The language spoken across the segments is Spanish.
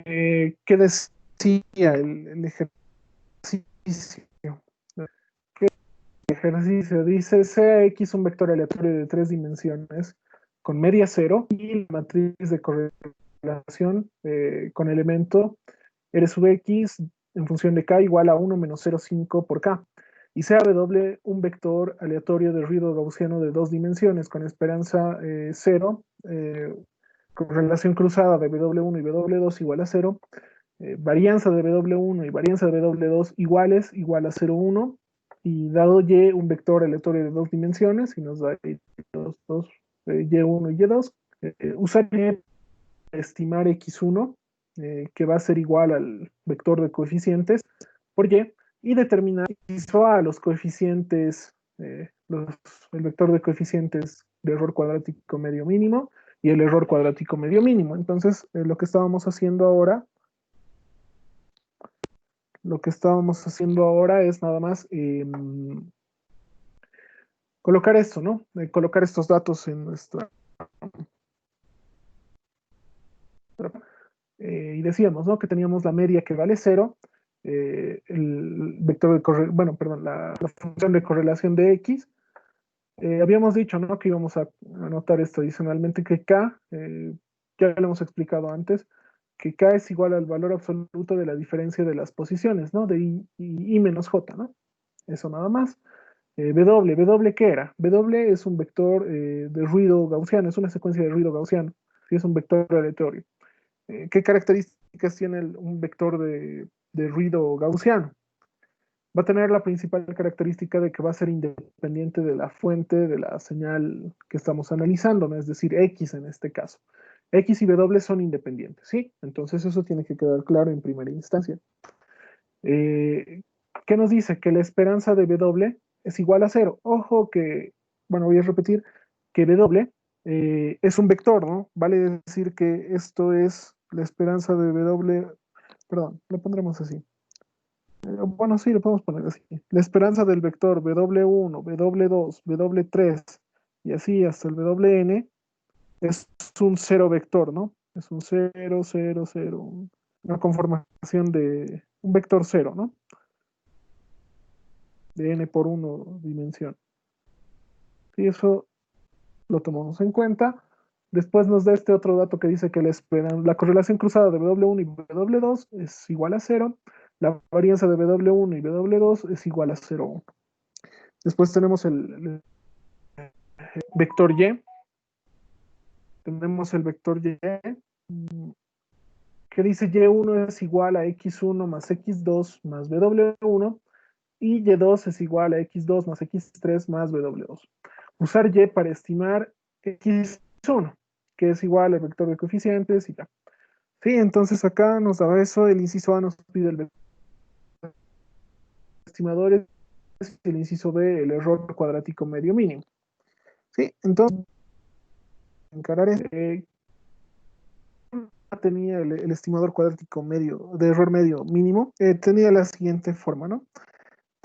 ¿Qué decía el ejercicio? El ejercicio dice, sea X un vector aleatorio de tres dimensiones con media cero y la matriz de correlación con elemento R sub X en función de K igual a 1 menos 0,5 por K. Y sea W un vector aleatorio de ruido gaussiano de dos dimensiones con esperanza 0, con relación cruzada de W1 y W2 igual a 0, varianza de W1 y varianza de W2 iguales, igual a 0,1, y dado Y un vector aleatorio de dos dimensiones, y nos da dos, Y1 y Y2, usar Y para estimar X1, que va a ser igual al vector de coeficientes, por y determinar a los coeficientes, el vector de coeficientes de error cuadrático medio mínimo y el error cuadrático medio mínimo. Entonces, lo que estábamos haciendo ahora es nada más colocar esto, ¿no? Colocar estos datos en y decíamos, ¿no? Que teníamos la media que vale cero, el vector de bueno, perdón, la función de correlación de X. Habíamos dicho, ¿no? Que íbamos a anotar esto adicionalmente, que K, ya lo hemos explicado antes, que K es igual al valor absoluto de la diferencia de las posiciones, ¿no? De I menos J, ¿no? Eso nada más. W ¿qué era? W es un vector de ruido gaussiano, es una secuencia de ruido gaussiano, sí, es un vector aleatorio. ¿Qué características tiene un vector de ruido gaussiano? Va a tener la principal característica de que va a ser independiente de la fuente de la señal que estamos analizando, ¿no? Es decir, X en este caso. X y W son independientes, ¿sí? Entonces eso tiene que quedar claro en primera instancia. Eh, ¿Qué nos dice? Que la esperanza de W es igual a cero. Ojo que, bueno, voy a repetir, que W es un vector, ¿no? Vale decir que esto es la esperanza de W, perdón, lo pondremos así. Bueno, sí, lo podemos poner así. La esperanza del vector W1, W2, W3 y así hasta el WN es un cero vector, ¿no? Es un cero, cero, cero, una conformación de un vector cero, ¿no? De n por 1 dimensión. Y eso lo tomamos en cuenta. Después nos da este otro dato que dice que la correlación cruzada de W1 y W2 es igual a cero. La varianza de W1 y W2 es igual a 0,1. Después tenemos el vector Y. Tenemos el vector Y que dice Y1 es igual a X1 más X2 más W1 y Y2 es igual a X2 más X3 más W2. Usar Y para estimar X1, que es igual al vector de coeficientes y ya. Sí, entonces acá nos da eso, el inciso A nos pide el estimador, el inciso B el error cuadrático medio mínimo. Sí, entonces, encarar tenía el estimador cuadrático medio, de error medio mínimo, tenía la siguiente forma, ¿no?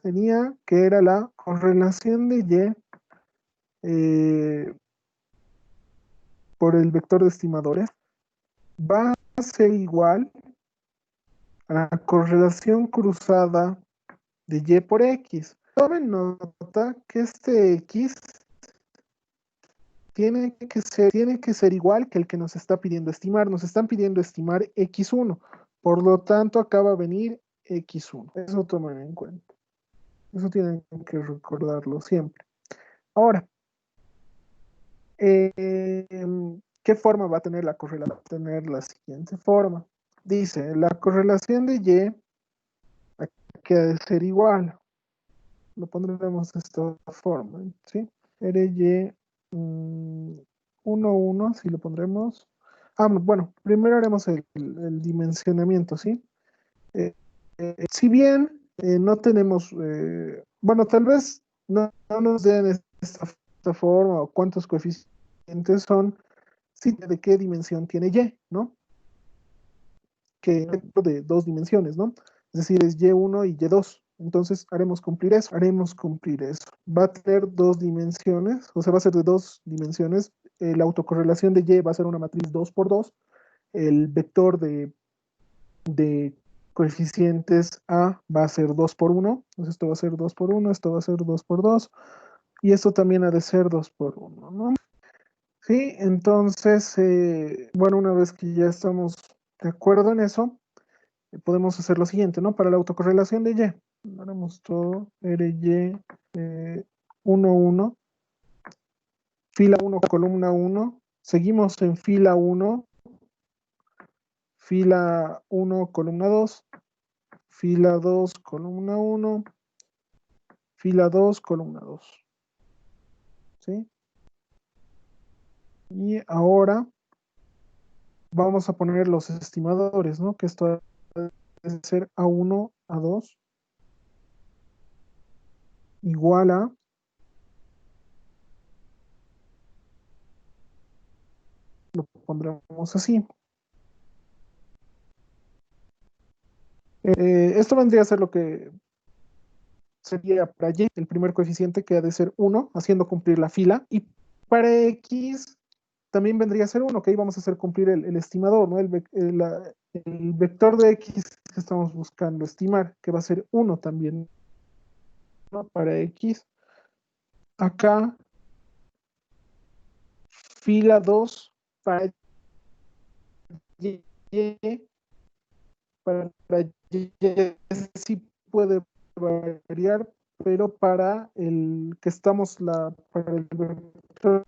Tenía que era la correlación de Y por el vector de estimadores va a ser igual a la correlación cruzada de Y por X. Tomen nota que este X tiene que ser igual que el que nos está pidiendo estimar. Nos están pidiendo estimar X1. Por lo tanto, acá va a venir X1. Eso tomen en cuenta. Eso tienen que recordarlo siempre. Ahora, ¿qué forma va a tener la correlación? Va a tener la siguiente forma. Dice, la correlación de Y hay que ser igual. Lo pondremos de esta forma, ¿sí? RY 1, 1, si lo pondremos. Ah, bueno, primero haremos el dimensionamiento, ¿sí? Si bien no tenemos, bueno, tal vez no nos den esta forma o cuántos coeficientes son, sí, de qué dimensión tiene Y, ¿no? Que de dos dimensiones, ¿no? Es decir, es Y1 y Y2. Entonces haremos cumplir eso, haremos cumplir eso. Va a tener dos dimensiones, o sea, va a ser de dos dimensiones. La autocorrelación de Y va a ser una matriz 2 por 2. El vector de coeficientes A va a ser 2 por 1. Entonces esto va a ser 2 por 1, esto va a ser 2 por 2. Y esto también ha de ser 2 por 1, ¿no? Sí, entonces, bueno, una vez que ya estamos de acuerdo en eso, podemos hacer lo siguiente, ¿no? Para la autocorrelación de Y, haremos todo, RY, 1, 1, fila 1, columna 1, seguimos en fila 1, columna 2, fila 2, columna 1, fila 2, columna 2, ¿sí? Y ahora vamos a poner los estimadores, ¿no? Que esto debe ser A1, A2, igual a, lo pondremos así. Esto vendría a ser lo que sería para Y, el primer coeficiente que ha de ser 1, haciendo cumplir la fila. Y para X también vendría a ser 1, que ahí vamos a hacer cumplir el estimador, ¿no? El vector de X que estamos buscando estimar, que va a ser 1 también, ¿no? Para X. Acá, fila 2 para Y, para Y sí puede variar, pero para el que estamos, para el vector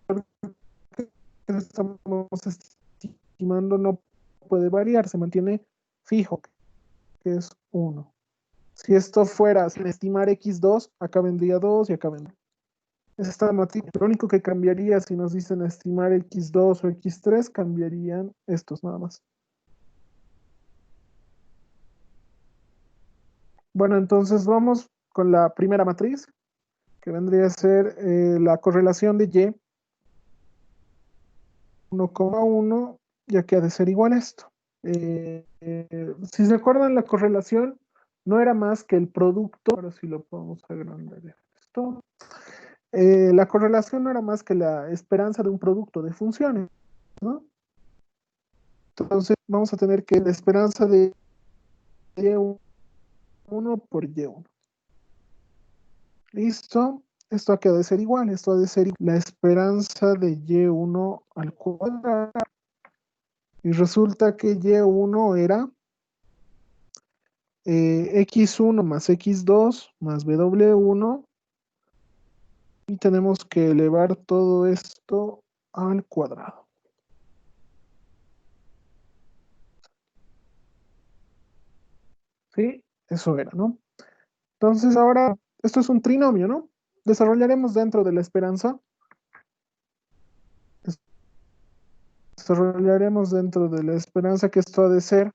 que estamos estimando no puede variar, se mantiene fijo, que es 1. Si esto fuera sin estimar x2, acá vendría 2 y acá vendría. Esta matriz, lo único que cambiaría si nos dicen estimar x2 o x3, cambiarían estos nada más. Bueno, entonces vamos con la primera matriz, que vendría a ser la correlación de y, 1,1, ya que ha de ser igual a esto. Si se acuerdan, la correlación no era más que el producto, ahora sí lo podemos agrandar esto. La correlación no era más que la esperanza de un producto de funciones, ¿no? Entonces vamos a tener que la esperanza de y1 por y1. ¿Listo? Esto ha de ser igual, esto ha de ser la esperanza de y1 al cuadrado. Y resulta que y1 era x1 más x2 más w1, y tenemos que elevar todo esto al cuadrado. ¿Sí? Eso era, ¿no? Entonces ahora, esto es un trinomio, ¿no? Desarrollaremos dentro de la esperanza, desarrollaremos dentro de la esperanza que esto ha de ser,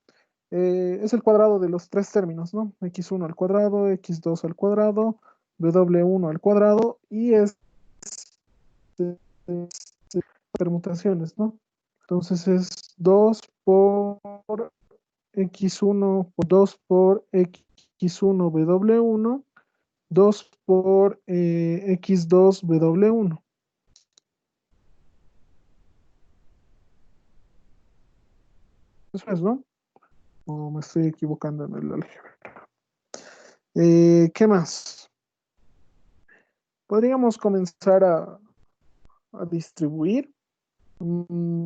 es el cuadrado de los tres términos, ¿no? x1 al cuadrado, x2 al cuadrado, w1 al cuadrado, y es permutaciones, ¿no? Entonces es 2 por x1, 2 por x1 w1, 2 por x2 w1. Eso es, ¿no? O me estoy equivocando en el álgebra. ¿Qué más? Podríamos comenzar a distribuir. Mm,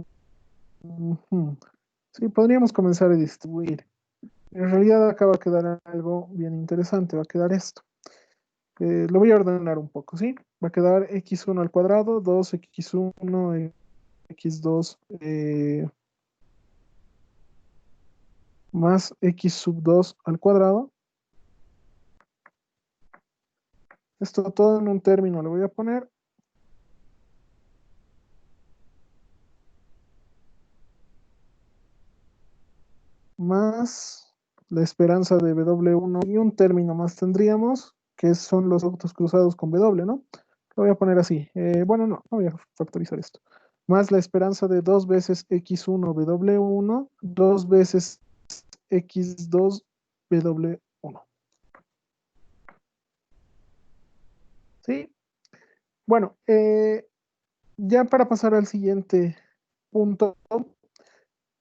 sí, podríamos comenzar a distribuir. En realidad acá va a quedar algo bien interesante, va a quedar esto. Lo voy a ordenar un poco, ¿sí? Va a quedar x1 al cuadrado, 2x1, x2 más x sub 2 al cuadrado. Esto todo en un término lo voy a poner. Más la esperanza de W1 y un término más tendríamos, que son los autos cruzados con W, ¿no? Lo voy a poner así. Bueno, no voy a factorizar esto. Más la esperanza de 2 veces x1 W1, 2 veces x2 W1. ¿Sí? Bueno, ya para pasar al siguiente punto,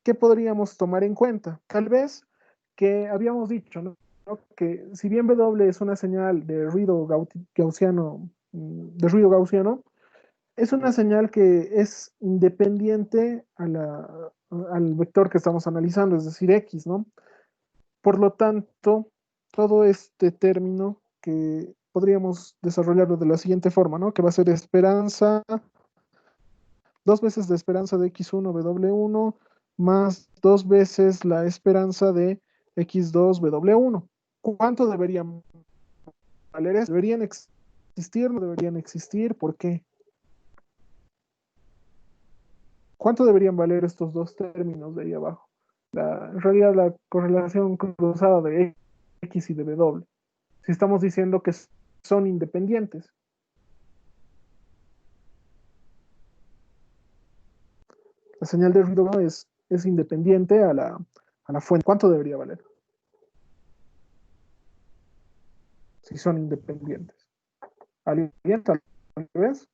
¿qué podríamos tomar en cuenta? Tal vez que habíamos dicho, ¿no? Que si bien W es una señal de ruido gaussiano, es una señal que es independiente al vector que estamos analizando, es decir, X, ¿no? Por lo tanto, todo este término que podríamos desarrollarlo de la siguiente forma, ¿no? Que va a ser esperanza, dos veces la esperanza de X1 W1 más dos veces la esperanza de X2 W1. ¿Cuánto deberían valer eso? ¿Deberían existir? ¿No deberían existir? ¿Por qué? ¿Cuánto deberían valer estos dos términos de ahí abajo? En realidad la correlación cruzada de X y de W. Si estamos diciendo que son independientes. La señal de ruido es independiente a la fuente. ¿Cuánto debería valer? Si son independientes. ¿Alguien tal vez?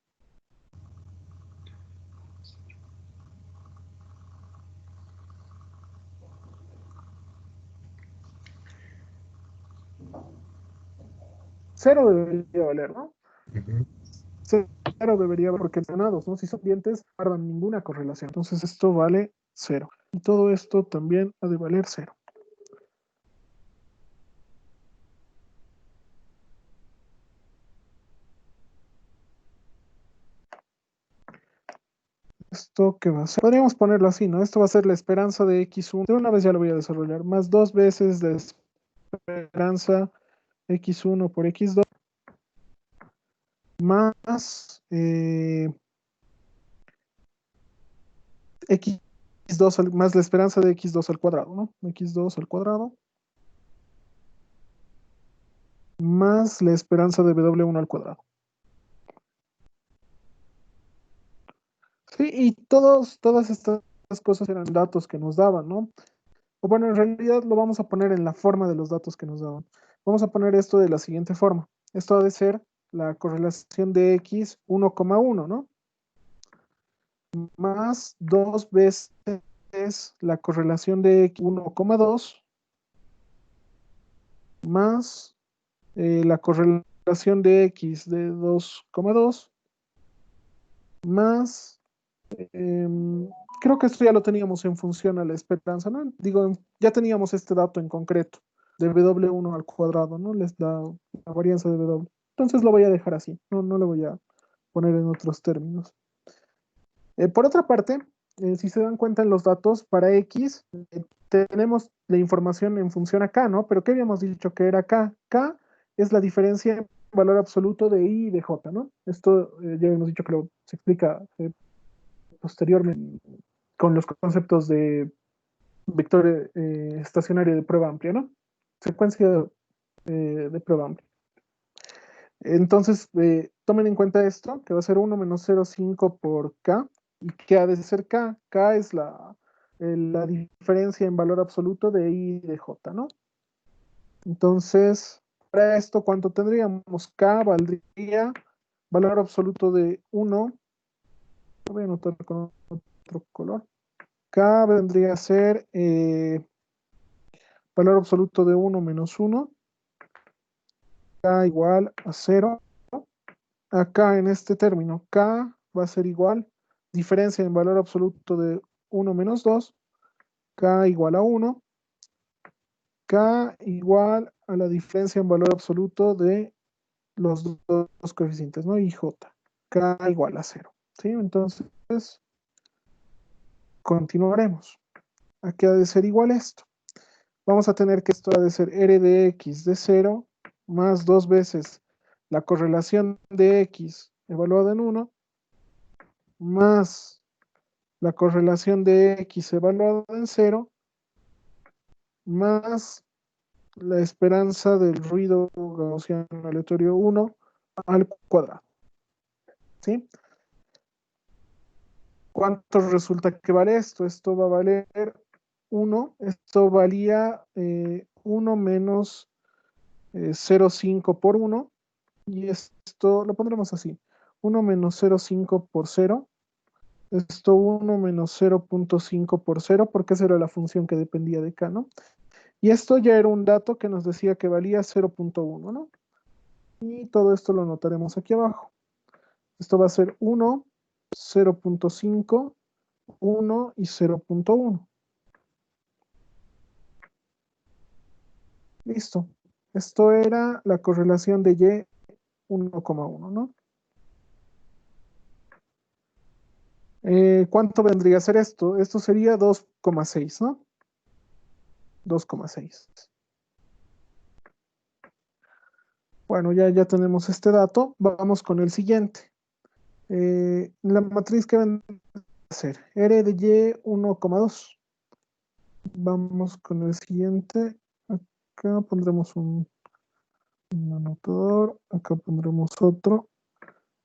Cero debería valer, ¿no? Ujú. Cero debería valer porque mencionados, ¿no? Si son dientes, no guardan ninguna correlación. Entonces esto vale cero. Y todo esto también ha de valer cero. ¿Esto qué va a ser? Podríamos ponerlo así, ¿no? Esto va a ser la esperanza de X1. De una vez ya lo voy a desarrollar. Más dos veces la esperanza X1 por X2. Más X2 más la esperanza de X2 al cuadrado, ¿no? X2 al cuadrado. Más la esperanza de W1 al cuadrado. Sí, y todas estas cosas eran datos que nos daban, ¿no? O bueno, en realidad lo vamos a poner en la forma de los datos que nos daban. Vamos a poner esto de la siguiente forma. Esto ha de ser la correlación de X 1,1, ¿no? Más dos veces la correlación de X 1,2 más la correlación de X de 2,2 más creo que esto ya lo teníamos en función a la esperanza, ¿no? Digo, ya teníamos este dato en concreto, de W1 al cuadrado, ¿no? Les da la varianza de W. Entonces lo voy a dejar así, no lo voy a poner en otros términos. Por otra parte, si se dan cuenta en los datos, para X tenemos la información en función a K, ¿no? Pero ¿qué habíamos dicho que era K? K es la diferencia en valor absoluto de I y de J, ¿no? Esto ya habíamos dicho que se explica posteriormente con los conceptos de vector estacionario de prueba amplia, ¿no? Secuencia de prueba amplia. Entonces, tomen en cuenta esto, que va a ser 1 menos 0,5 por K, y que ha de ser K. K es la diferencia en valor absoluto de I y de J, ¿no? Entonces, para esto, ¿cuánto tendríamos? K valdría valor absoluto de 1, lo voy a anotar con otro color. K vendría a ser valor absoluto de 1 menos 1, K igual a 0. Acá en este término, K va a ser igual, diferencia en valor absoluto de 1 menos 2, K igual a 1, K igual a la diferencia en valor absoluto de los dos coeficientes, ¿no? Y J, K igual a 0. ¿Sí? Entonces, continuaremos. Aquí ha de ser igual esto. Vamos a tener que esto ha de ser R de X de 0 más dos veces la correlación de X evaluada en 1 más la correlación de X evaluada en 0 más la esperanza del ruido gaussiano aleatorio 1 al cuadrado. ¿Sí? ¿Cuánto resulta que vale esto? Esto va a valer 1. Esto valía 1 menos 0,5 por 1. Y esto lo pondremos así. 1 menos 0,5 por 0. Esto 1 menos 0,5 por 0, porque esa era la función que dependía de K, ¿no? Y esto ya era un dato que nos decía que valía 0.1, ¿no? Y todo esto lo anotaremos aquí abajo. Esto va a ser 1, 0.5, 1 y 0.1. Listo. Esto era la correlación de Y 1,1, ¿no? ¿Cuánto vendría a ser esto? Esto sería 2,6, ¿no? 2,6. Bueno, ya tenemos este dato. Vamos con el siguiente. La matriz que va a ser R de Y 1,2. Vamos con el siguiente. Acá pondremos un anotador. Acá pondremos otro.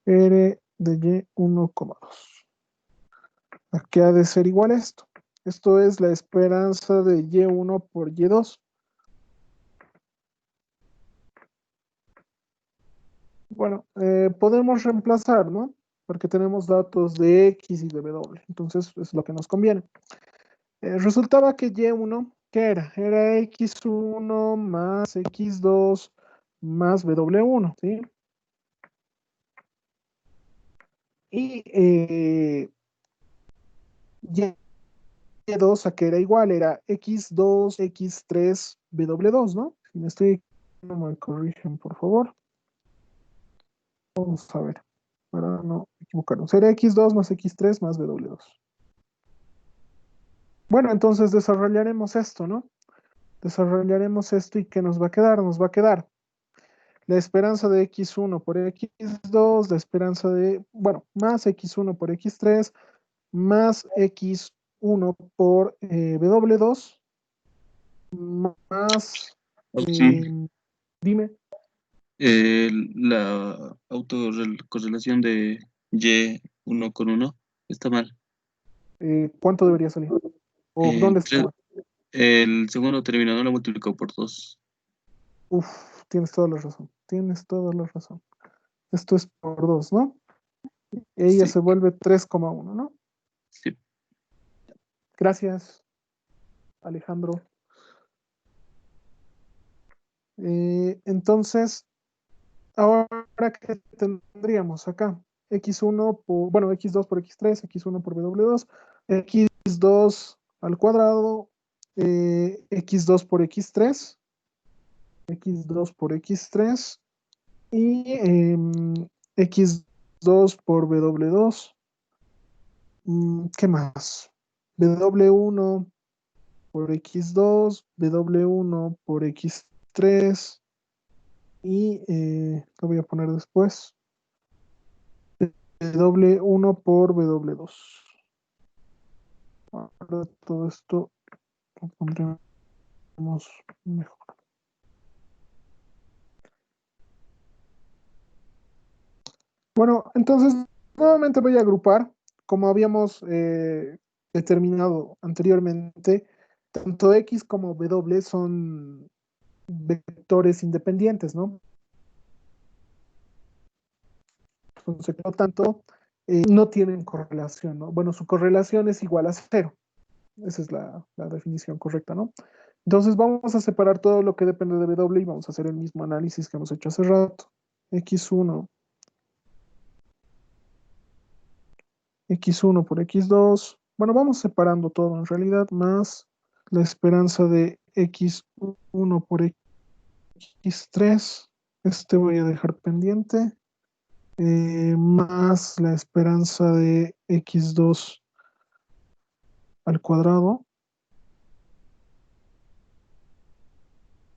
R de Y 1,2. Aquí ha de ser igual a esto. Esto es la esperanza de Y1 por Y2. Bueno, podemos reemplazar, ¿no? Porque tenemos datos de X y de W. Entonces es lo que nos conviene. Resultaba que Y1, ¿qué era? Era X1 más X2 más W1, ¿sí? Y Y2 a que era igual, era X2, X3, W2, ¿no? Si me estoy, no me corrigen, por favor. Vamos a ver, para no equivocarnos. Era X2 más X3 más W2. Bueno, entonces desarrollaremos esto, ¿no? Desarrollaremos esto y ¿qué nos va a quedar? Nos va a quedar la esperanza de X1 por X2, la esperanza de, bueno, más X1 por X3, más X1 por W2, más, Sí. dime, La autocorrelación de Y uno con uno está mal. ¿cuánto debería salir? ¿O dónde está Tres- mal? el segundo terminado lo multiplicó por 2. Uf, tienes toda la razón, tienes toda la razón. Esto es por 2, ¿no? Ella Sí, se vuelve 3,1, ¿no? sí. Gracias, Alejandro. Entonces, ahora, ¿qué tendríamos acá? X1 por, bueno, X2 por X3, X1 por W2, X2 al cuadrado, X2 por X3, X2 por X3 y X2 por W2. ¿Qué más? W1 por X2, W1 por X3 y lo voy a poner después. W1 por W2. Ahora todo esto lo pondremos mejor. Bueno, entonces nuevamente voy a agrupar, como habíamos determinado anteriormente, tanto X como W son vectores independientes, ¿no? Entonces, por lo tanto, no tienen correlación, ¿no? Bueno, su correlación es igual a cero. Esa es la definición correcta, ¿no? Entonces vamos a separar todo lo que depende de W y vamos a hacer el mismo análisis que hemos hecho hace rato. X1, X1 por X2. Bueno, vamos separando todo en realidad, más la esperanza de X1 por X3. Este voy a dejar pendiente. Más la esperanza de X2 al cuadrado.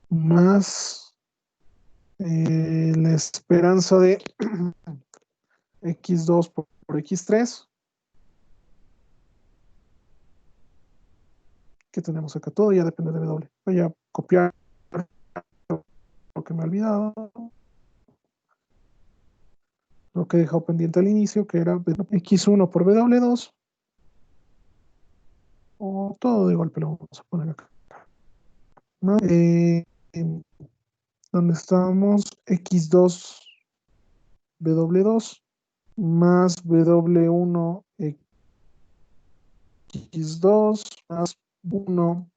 Más la esperanza de X2 por X3. Que tenemos acá todo, ya depende de W. Voy a copiar lo que me he olvidado, lo que he dejado pendiente al inicio, que era X1 por W2, o todo de golpe lo vamos a poner acá. ¿No? Donde estamos, X2 W2 más W1 X2 más 1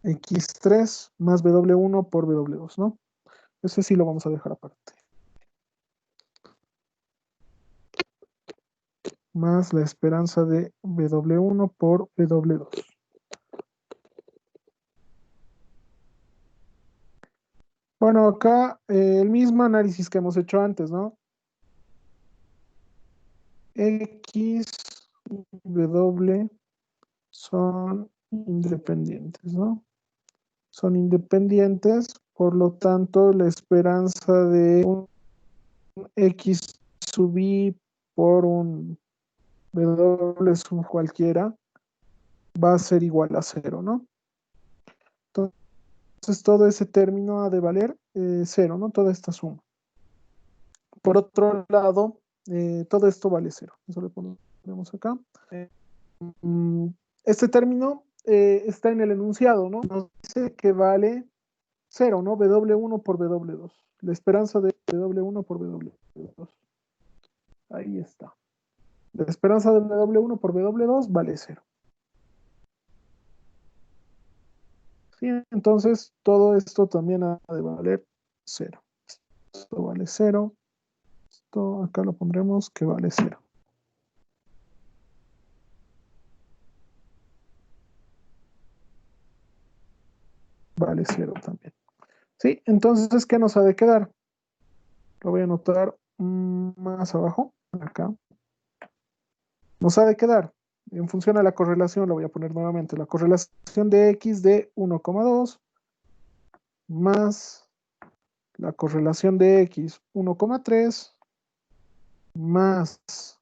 X3 más W1 por W2, ¿no? Ese sí lo vamos a dejar aparte. Más la esperanza de W1 por W2. Bueno, acá el mismo análisis que hemos hecho antes, ¿no? X y W son independientes, ¿no? Son independientes, por lo tanto, la esperanza de un X sub I por un W sub cualquiera va a ser igual a cero, ¿no? Entonces todo ese término ha de valer cero, ¿no? Toda esta suma. Por otro lado, todo esto vale cero. Eso le ponemos acá. Mm, este término está en el enunciado, ¿no? Nos dice que vale cero, ¿no? W1 por W2. La esperanza de W1 por W2. Ahí está. La esperanza de W1 por W2 vale cero. ¿Sí? Entonces, todo esto también ha de valer cero. Esto vale cero. Esto acá lo pondremos que vale cero. Vale cero también. ¿Sí? Entonces, ¿qué nos ha de quedar? Lo voy a anotar más abajo, acá. Nos ha de quedar, en función a la correlación, lo voy a poner nuevamente, la correlación de X de 1,2 más la correlación de X 1,3 más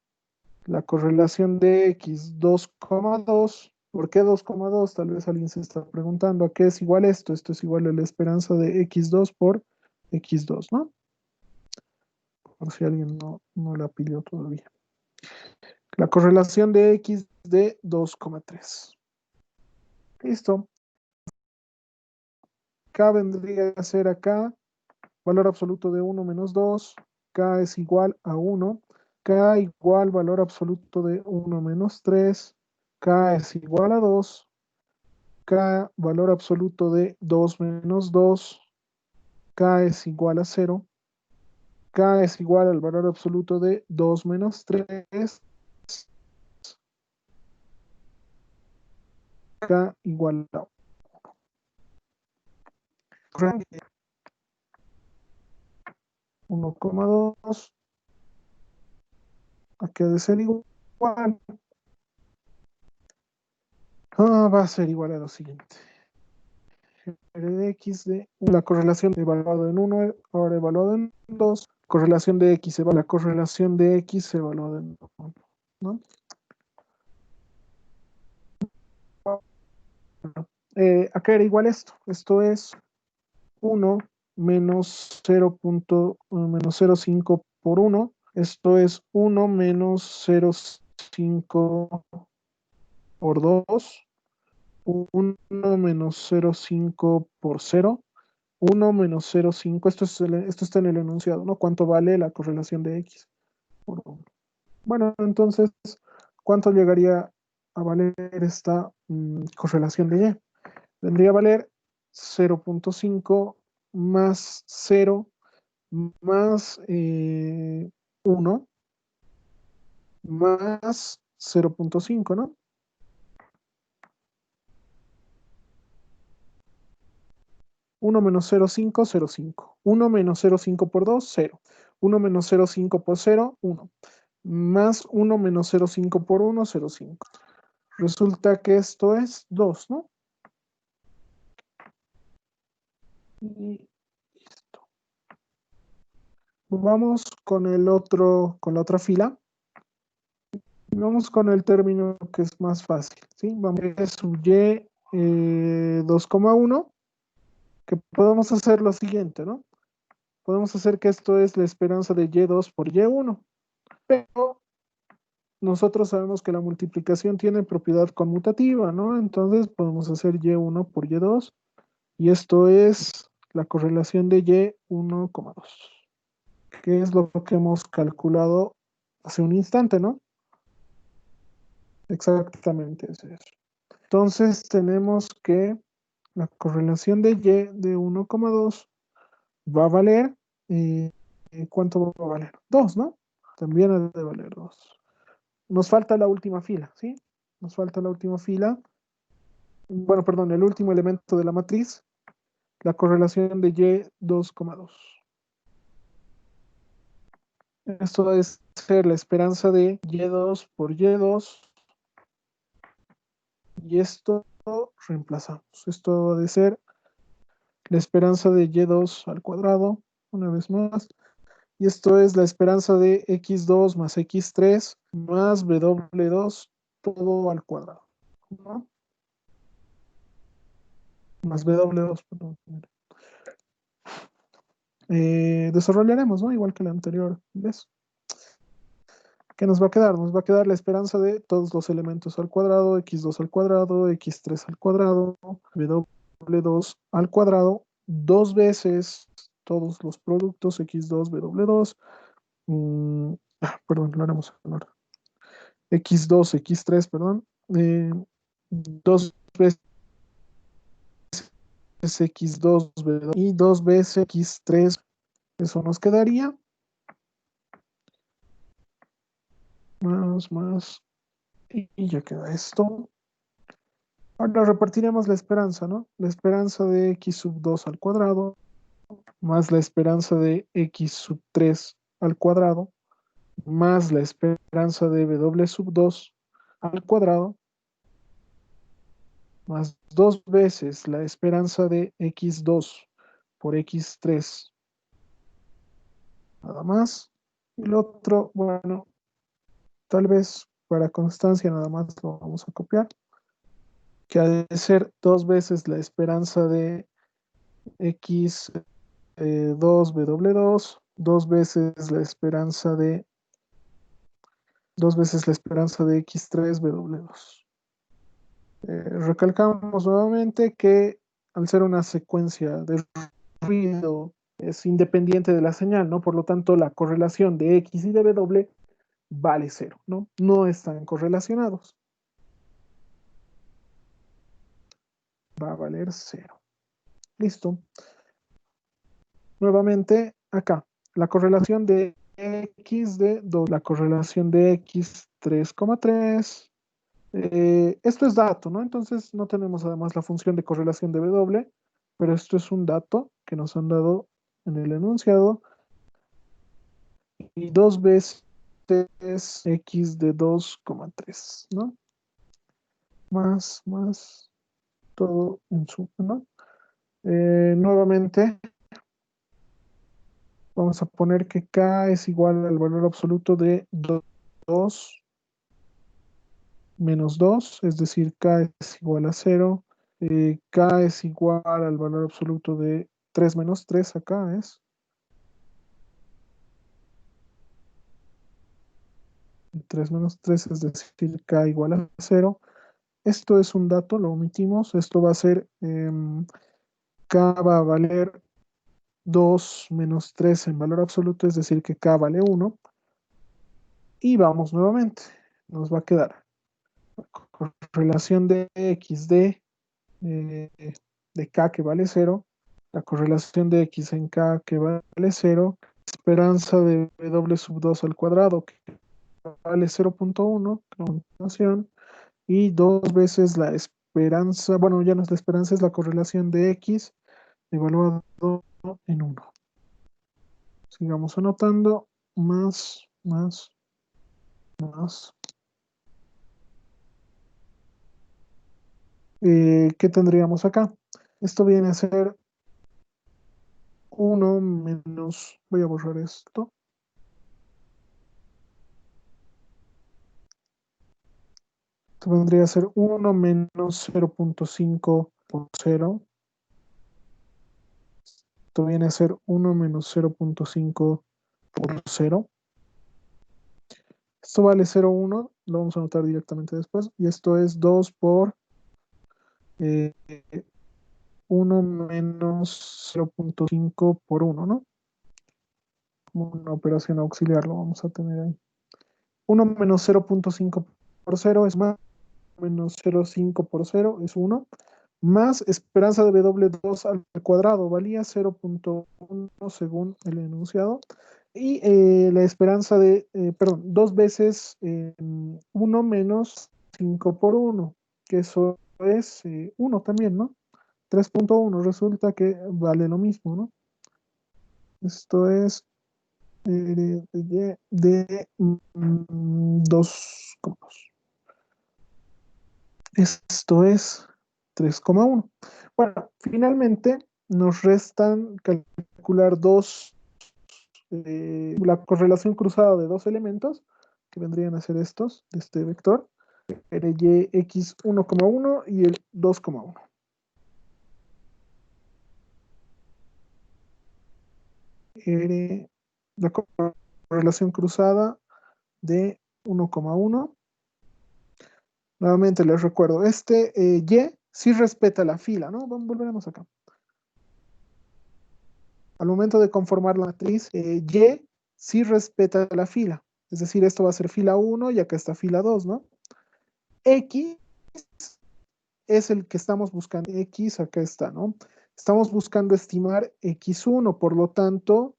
la correlación de X 2,2. ¿Por qué 2,2? Tal vez alguien se está preguntando a qué es igual esto. Esto es igual a la esperanza de X2 por X2, ¿no? Por si alguien no la pidió todavía. La correlación de X de 2,3. Listo. K vendría a ser acá, valor absoluto de 1 menos 2. K es igual a 1. K igual valor absoluto de 1 menos 3. K es igual a 2. K valor absoluto de 2 menos 2. K es igual a 0. K es igual al valor absoluto de 2 menos 3. K igual a 1,2. Aquí ha de ser igual. Va a ser igual a lo siguiente. R de X de la correlación evaluada en 1, ahora evaluada en 2. Correlación de X, la correlación de X evaluada en 1, ¿no? Acá era igual esto. Esto es 1 menos 0.5 por 1. Esto es 1 menos 0,5 por 2. 1 menos 0,5 por 0. 1 menos 0,5. Esto está en el enunciado, ¿no? ¿Cuánto vale la correlación de X por 1? Bueno, entonces, ¿cuánto llegaría a valer esta correlación de Y? Vendría a valer 0,5 más 0 más 1 más 0,5, ¿no? 1 menos 0,5, 0,5. 1 menos 0,5 por 2, 0. 1 menos 0,5 por 0, 1. Más 1 menos 0,5 por 1, 0,5. Resulta que esto es 2, ¿no? Y listo. Vamos con el otro, con la otra fila. Vamos con el término que es más fácil, ¿sí? Vamos, es un Y 2,1, que podemos hacer lo siguiente, ¿no? Podemos hacer que esto es la esperanza de Y2 por Y1, pero nosotros sabemos que la multiplicación tiene propiedad conmutativa, ¿no? Entonces podemos hacer Y1 por Y2, y esto es la correlación de Y1,2, que es lo que hemos calculado hace un instante, ¿no? Exactamente es eso. Entonces tenemos que la correlación de Y de 1,2 va a valer, ¿cuánto va a valer? 2, ¿no? También ha de valer 2. Nos falta la última fila, ¿sí? Nos falta la última fila. Bueno, perdón, el último elemento de la matriz, la correlación de Y 2,2. Esto va a ser la esperanza de Y2 por Y2. Y esto reemplazamos. Esto ha de ser la esperanza de Y2 al cuadrado, una vez más. Y esto es la esperanza de X2 más X3 más W2 todo al cuadrado, ¿no? Más W2, perdón. Desarrollaremos, ¿no? Igual que la anterior vez. ¿Qué nos va a quedar? Nos va a quedar la esperanza de todos los elementos al cuadrado, X2 al cuadrado, X3 al cuadrado, W2 al cuadrado, dos veces todos los productos, X2, W2. mm, Perdón, lo haremos en orden. X2, X3, perdón. Dos veces X2, W2 y dos veces X3. Eso nos quedaría. Más. Y ya queda esto. Ahora repartiremos la esperanza, ¿no? La esperanza de X sub 2 al cuadrado, más la esperanza de X sub 3 al cuadrado, más la esperanza de W sub 2 al cuadrado, más dos veces la esperanza de X2 por X3, nada más. Y el otro, bueno, tal vez para constancia nada más lo vamos a copiar, que ha de ser dos veces la esperanza de X 2W2, dos veces la esperanza de X3W2. Recalcamos nuevamente que al ser una secuencia de ruido es independiente de la señal, ¿no? Por lo tanto, la correlación de X y de W vale cero, ¿no? No están correlacionados. Va a valer cero. Listo. Nuevamente, acá, la correlación de X de 2, la correlación de X 3,3. Esto es dato, ¿no? Entonces no tenemos además la función de correlación de W, pero esto es un dato que nos han dado en el enunciado. Y dos veces X de 2,3, ¿no? Más, todo en suma, ¿no? Nuevamente, vamos a poner que K es igual al valor absoluto de 2 menos 2, es decir, K es igual a 0. K es igual al valor absoluto de 3 menos 3, acá es. 3 menos 3, es decir, K igual a 0. Esto es un dato, lo omitimos. Esto va a ser, K va a valer 2 menos 3 en valor absoluto, es decir, que K vale 1. Y vamos nuevamente. Nos va a quedar correlación de X eh, de K que vale 0, la correlación de X en K que vale 0, esperanza de W sub 2 al cuadrado que vale 0,1, continuación, y dos veces la esperanza, bueno, ya no es la esperanza, es la correlación de X evaluado en 1. Sigamos anotando, más. ¿Qué tendríamos acá? Esto viene a ser 1 menos, voy a borrar esto. Esto vendría a ser 1 menos 0,5 por 0. Esto viene a ser 1 menos 0,5 por 0. Esto vale 0,1, lo vamos a anotar directamente después. Y esto es 2 por 1 menos 0,5 por 1, ¿no? Como una operación auxiliar lo vamos a tener ahí. 1 menos 0,5 por 0 es más, menos 0,5 por 0 es 1. más esperanza de W2 al cuadrado, valía 0.1 según el enunciado, y la esperanza de, perdón, 2 veces 1 menos 5 por 1, que eso es 1 también, ¿no? 3.1 resulta que vale lo mismo, ¿no? Esto es de 2,2. Esto es 3,1. Bueno, finalmente nos restan calcular la correlación cruzada de dos elementos, que vendrían a ser estos, de este vector, el y x 1,1 y el 2,1. La correlación cruzada de 1,1. Nuevamente les recuerdo, y sí respeta la fila, ¿no? Volveremos acá. Al momento de conformar la matriz, y sí respeta la fila. Es decir, esto va a ser fila 1 y acá está fila 2, ¿no? X es el que estamos buscando. X acá está, ¿no? Estamos buscando estimar X1, por lo tanto,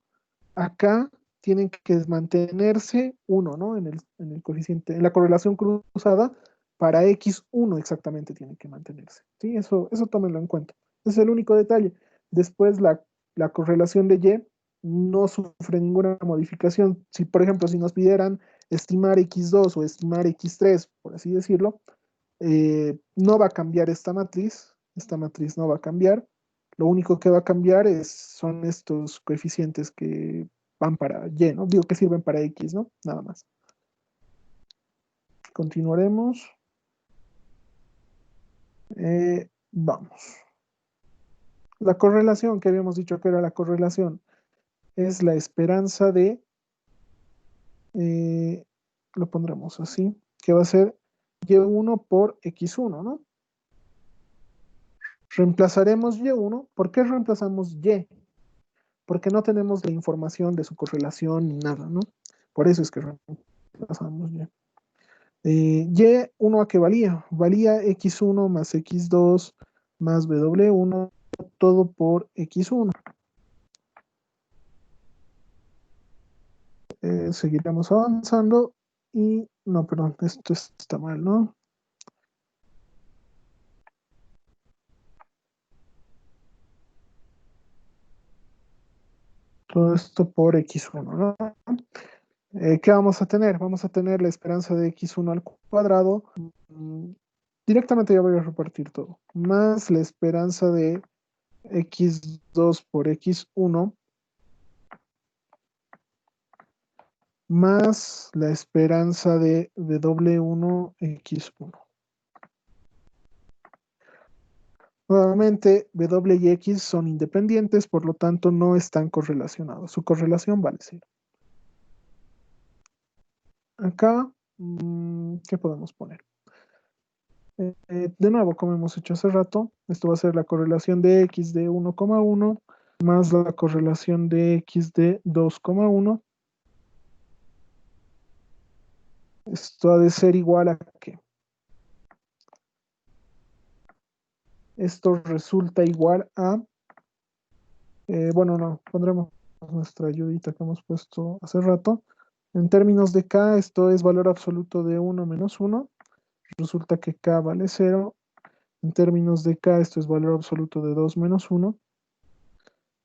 acá tienen que mantenerse 1, ¿no? En el coeficiente, en la correlación cruzada, para X1 exactamente tiene que mantenerse. ¿Sí? Eso tómenlo en cuenta. Ese es el único detalle. Después la correlación de Y no sufre ninguna modificación. Si, por ejemplo, si nos pidieran estimar X2 o estimar X3, por así decirlo, no va a cambiar esta matriz no va a cambiar. Lo único que va a cambiar son estos coeficientes que van para Y, ¿no? Digo que sirven para X, ¿no? Nada más. Continuaremos. Vamos. La correlación que habíamos dicho que era la correlación es la esperanza de, eh, lo pondremos así, que va a ser Y1 por X1, ¿no? Reemplazaremos Y1. ¿Por qué reemplazamos Y? Porque no tenemos la información de su correlación ni nada, ¿no? Por eso es que reemplazamos Y. Y1 a qué valía? Valía X1 más X2 más W1, todo por X1. Seguiremos avanzando y, no, perdón, esto está mal, ¿no? Todo esto por X1, ¿no? ¿Qué vamos a tener? Vamos a tener la esperanza de X1 al cuadrado. Directamente ya voy a repartir todo. Más la esperanza de X2 por X1 más la esperanza de W1 X1. Nuevamente, W y X son independientes, por lo tanto no están correlacionados. Su correlación vale 0. Acá, ¿qué podemos poner? De nuevo, como hemos hecho hace rato, esto va a ser la correlación de X de 1,1 más la correlación de X de 2,1. Esto ha de ser igual a ¿qué? Esto resulta igual a, bueno, no, pondremos nuestra ayudita que hemos puesto hace rato. En términos de K, esto es valor absoluto de 1 menos 1. Resulta que K vale 0. En términos de K, esto es valor absoluto de 2 menos 1.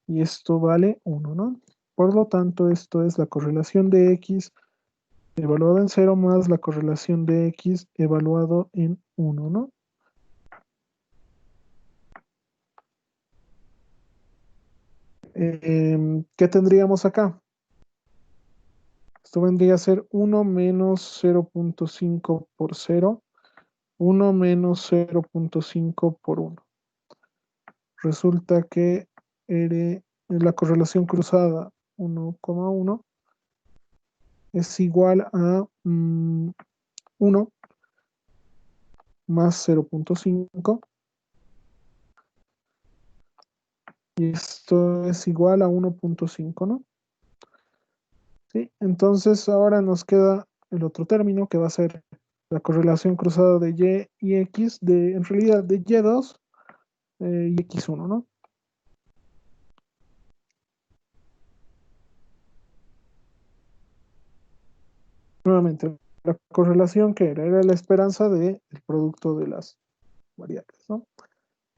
Y esto vale 1, ¿no? Por lo tanto, esto es la correlación de X evaluado en 0 más la correlación de X evaluado en 1, ¿no? ¿Qué tendríamos acá? Esto vendría a ser 1 menos 0.5 por 0, 1 menos 0.5 por 1. Resulta que la correlación cruzada 1,1 es igual a 1 más 0.5 y esto es igual a 1.5, ¿no? ¿Sí? Entonces ahora nos queda el otro término que va a ser la correlación cruzada de Y y X, en realidad de Y2 y x1, ¿no? Nuevamente, la correlación que era la esperanza del producto de las variables, ¿no?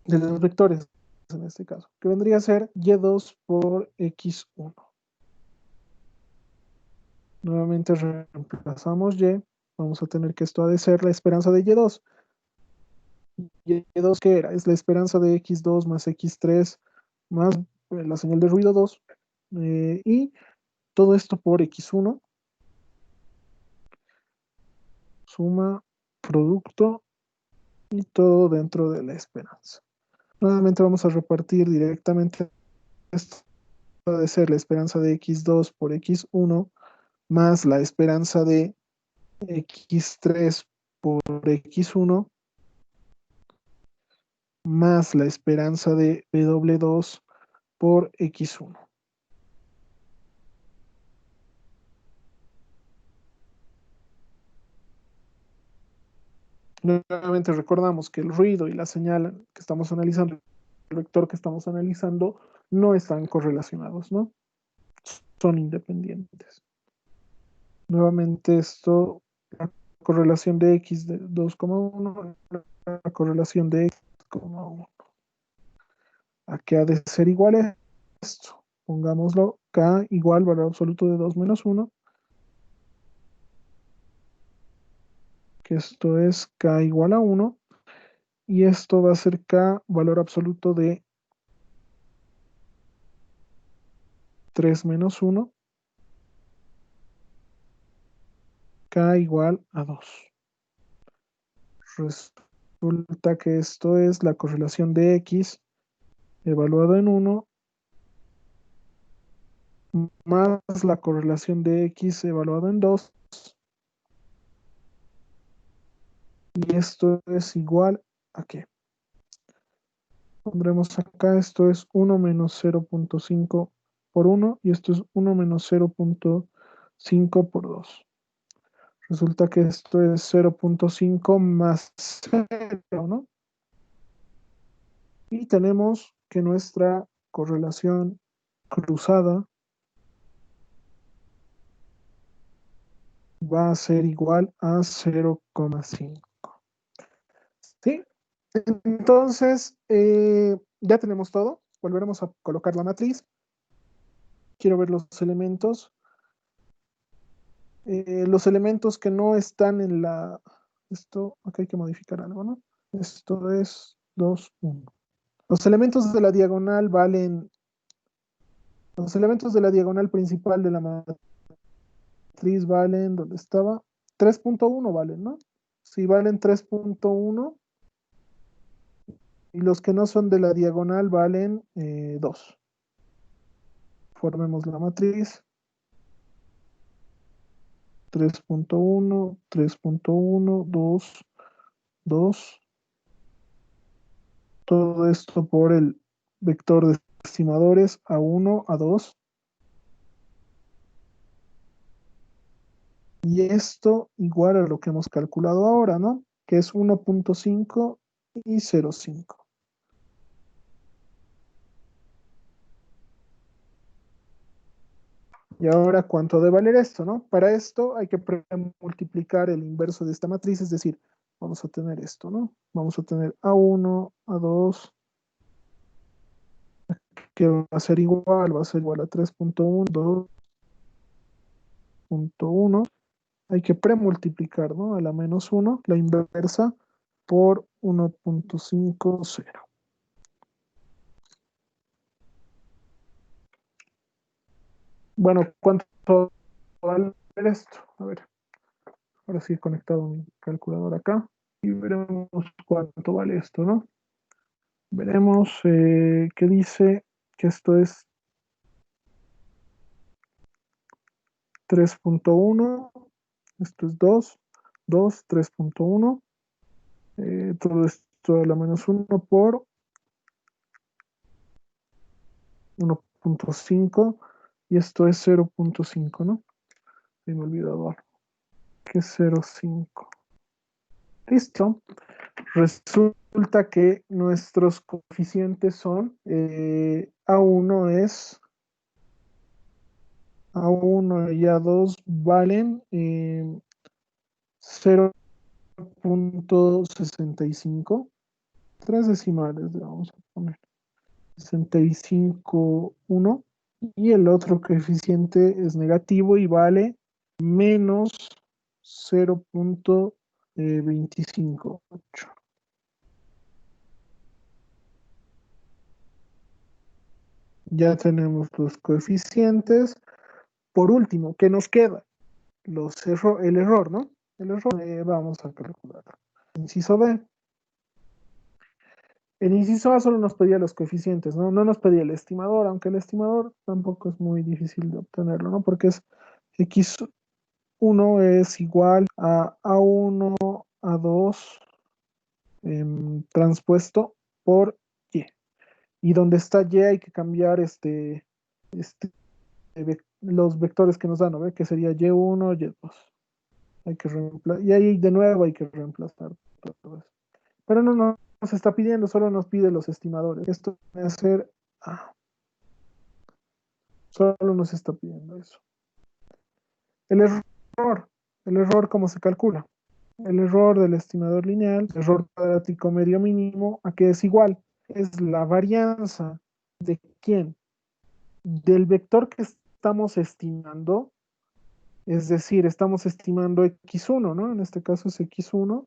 De los vectores, en este caso, que vendría a ser y2 por x1. Nuevamente reemplazamos y, vamos a tener que esto ha de ser la esperanza de y2. ¿Y2 qué era? Es la esperanza de x2 más x3 más la señal de ruido 2, y todo esto por x1, suma, producto, y todo dentro de la esperanza. Nuevamente vamos a repartir directamente esto de ser la esperanza de x2 por x1 más la esperanza de x3 por x1 más la esperanza de w2 por x1. Nuevamente recordamos que el ruido y la señal que estamos analizando, el vector que estamos analizando, no están correlacionados, ¿no? Son independientes. Nuevamente esto, la correlación de x de 2,1, la correlación de x, 1. ¿A qué ha de ser igual a esto? Pongámoslo k igual valor absoluto de 2 menos 1, que esto es k igual a 1, y esto va a ser k valor absoluto de 3 menos 1, k igual a 2. Resulta que esto es la correlación de x evaluado en 1 más la correlación de x evaluado en 2, y esto es igual a ¿qué? Pondremos acá, esto es 1 menos 0.5 por 1 y esto es 1 menos 0.5 por 2. Resulta que esto es 0.5 más 0, ¿no? Y tenemos que nuestra correlación cruzada va a ser igual a 0,5. ¿Sí? Entonces, ya tenemos todo. Volveremos a colocar la matriz. Quiero ver los elementos. Los elementos que no están en la... Esto, acá hay que modificar algo, ¿no? Esto es 2, 1. Los elementos de la diagonal valen... Los elementos de la diagonal principal de la matriz valen... ¿Dónde estaba? 3.1 valen, ¿no? Si valen 3.1 y los que no son de la diagonal valen 2. Formemos la matriz. 3.1, 3.1, 2, 2. Todo esto por el vector de estimadores A1, A2. Y esto igual a lo que hemos calculado ahora, ¿no? Que es 1.5 y 0.5. Y ahora, ¿cuánto debe valer esto, no? Para esto hay que multiplicar el inverso de esta matriz, es decir, vamos a tener esto, ¿no? Vamos a tener A1, A2, que va a ser igual a 3.1, 2.1. Hay que premultiplicar, ¿no? A la menos 1, la inversa, por 1.50. Bueno, ¿cuánto vale esto? A ver, ahora sí he conectado mi calculadora acá y veremos cuánto vale esto, ¿no? Veremos qué dice que esto es 3.1, esto es 2, 2, 3.1, todo esto a la menos 1 por 1.5 y esto es 0.5, ¿no? Me he olvidado algo, que es 0.5. Listo. Resulta resulta que nuestros coeficientes son A1 es A1 y A2 valen 0.65, tres decimales, vamos a poner 65,1, y el otro coeficiente es negativo y vale menos 0.258. Ya tenemos los coeficientes. Por último, ¿qué nos queda? El error, ¿no? El error, vamos a calcular. Inciso B. El inciso A solo nos pedía los coeficientes, ¿no? No nos pedía el estimador, aunque el estimador tampoco es muy difícil de obtenerlo, ¿no? Porque es x1 es igual a A1, A2 transpuesto por y. Y donde está y hay que cambiar los vectores que nos dan, ¿no? ¿Ve? Que sería y1, y2. Hay que reemplazar, y ahí de nuevo hay que reemplazar todo eso. Pero no nos está pidiendo, solo nos pide los estimadores. Esto va a ser, solo nos está pidiendo eso. El error, ¿cómo se calcula? El error del estimador lineal, error cuadrático medio mínimo, ¿a qué es igual? Es la varianza de quién, del vector que estamos estimando, es decir, estamos estimando x1, ¿no? En este caso es x1,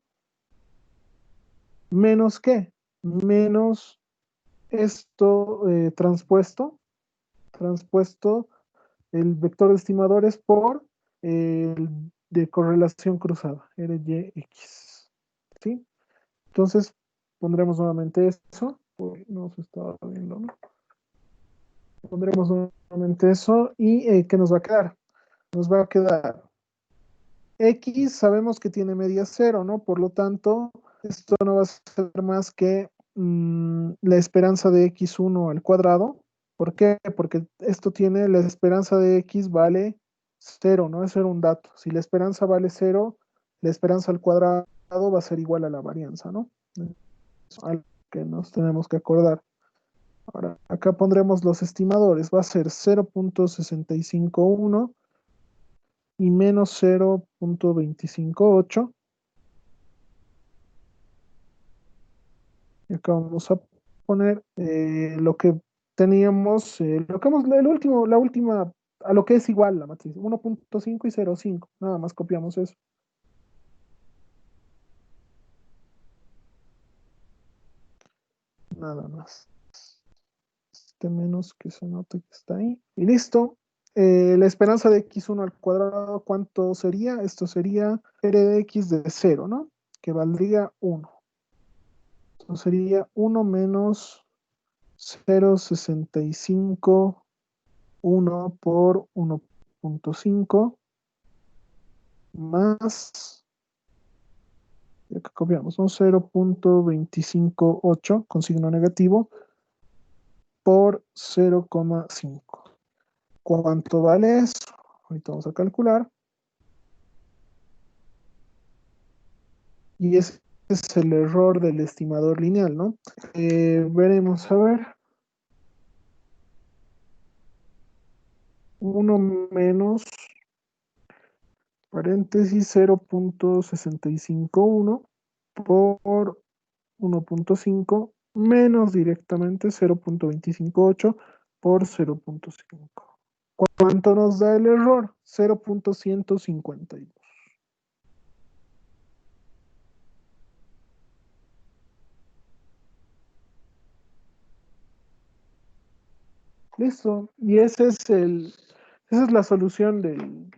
menos ¿qué? Menos esto transpuesto el vector de estimadores por el de correlación cruzada, RYX. ¿Sí? Entonces, pondremos nuevamente eso. Uy, no se estaba viendo, ¿no? Pondremos nuevamente eso y ¿qué nos va a quedar? Nos va a quedar X, sabemos que tiene media cero, ¿no? Por lo tanto, esto no va a ser más que la esperanza de x1 al cuadrado. ¿Por qué? Porque esto tiene, la esperanza de x vale cero, ¿no? Eso era un dato. Si la esperanza vale cero, la esperanza al cuadrado va a ser igual a la varianza, ¿no? Es algo que nos tenemos que acordar. Ahora, acá pondremos los estimadores. Va a ser 0.651 y menos 0.258. Y acá vamos a poner lo que teníamos, lo que hemos, la última, a lo que es igual la matriz, 1.5 y 0.5. Nada más copiamos eso. Nada más. Este menos que se note que está ahí. Y listo. La esperanza de x1 al cuadrado, ¿cuánto sería? Esto sería r de x de 0, ¿no? Que valdría 1. Entonces sería 1 menos 0.65, 1 por 1.5 más, ya que copiamos, son 0.258 con signo negativo por 0,5. ¿Cuánto vale eso? Ahorita vamos a calcular. Y ese es el error del estimador lineal, ¿no? Veremos, a ver. 1 menos paréntesis 0.651 por 1.5 menos directamente 0.258 por 0.5. ¿Cuánto nos da el error? 0.152. Listo. Y esa es la solución del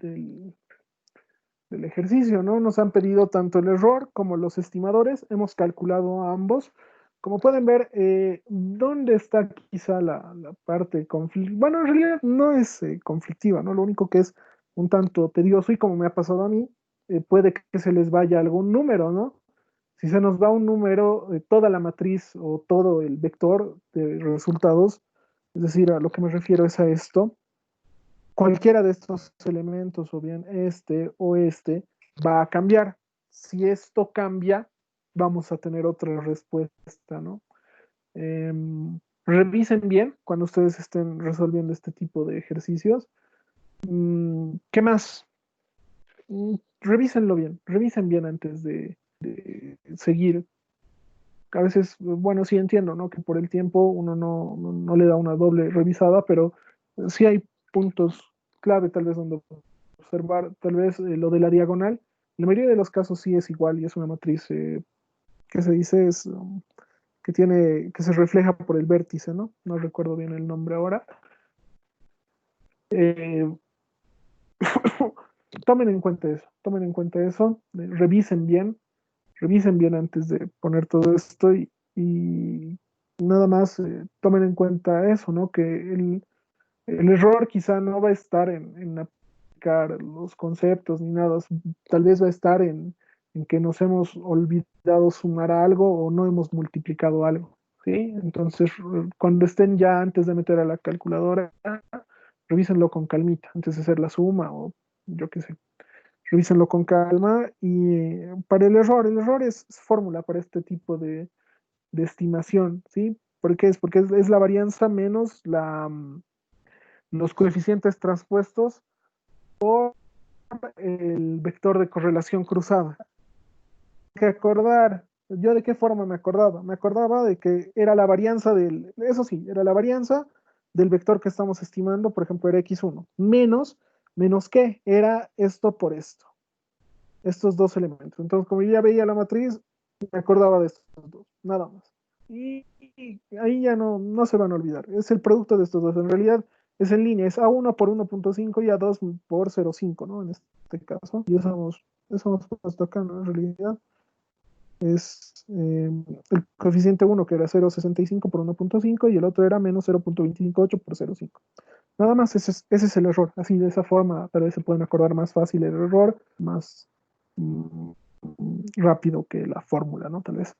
ejercicio, ¿no? Nos han pedido tanto el error como los estimadores. Hemos calculado ambos. Como pueden ver, ¿dónde está quizá la parte conflictiva? Bueno, en realidad no es conflictiva, ¿no? Lo único que es un tanto tedioso y como me ha pasado a mí, puede que se les vaya algún número, ¿no? Si se nos va un número, toda la matriz o todo el vector de resultados, es decir, a lo que me refiero es a esto, cualquiera de estos elementos, o bien este o este, va a cambiar. Si esto cambia, vamos a tener otra respuesta, ¿no? Revisen bien cuando ustedes estén resolviendo este tipo de ejercicios. ¿Qué más? Revisen bien antes de seguir. A veces, bueno, sí entiendo, ¿no? Que por el tiempo uno no le da una doble revisada, pero sí hay puntos clave tal vez donde observar, tal vez lo de la diagonal. En la mayoría de los casos sí es igual y es una matriz que se dice es que se refleja por el vértice, ¿no? No recuerdo bien el nombre ahora. Eh, tomen en cuenta eso, revisen bien antes de poner todo esto y nada más tomen en cuenta eso, ¿no? Que el error quizá no va a estar en aplicar los conceptos ni nada, tal vez va a estar en que nos hemos olvidado sumar algo o no hemos multiplicado algo, ¿sí? Entonces, cuando estén ya antes de meter a la calculadora, revísenlo con calmita, antes de hacer la suma o yo qué sé. Revísenlo con calma y para el error es fórmula para este tipo de estimación, ¿sí? ¿Por qué es? Porque es la varianza menos los coeficientes transpuestos por el vector de correlación cruzada. Que acordar, ¿yo de qué forma me acordaba? Me acordaba de que era la varianza eso sí, era la varianza del vector que estamos estimando, por ejemplo, era x1, menos qué, era esto por esto, estos dos elementos. Entonces, como yo ya veía la matriz, me acordaba de estos dos, nada más. Y ahí ya no se van a olvidar. Es el producto de estos dos. En realidad es en línea, es A1 por 1.5 y A2 por 0.5, ¿no? En este caso. Y eso hemos puesto acá, ¿no? En realidad es el coeficiente 1 que era 0.65 por 1.5 y el otro era menos 0.258 por 0.5. Nada más ese es el error. Así de esa forma tal vez se pueden acordar más fácil el error, más mm, rápido que la fórmula, ¿no? Tal vez.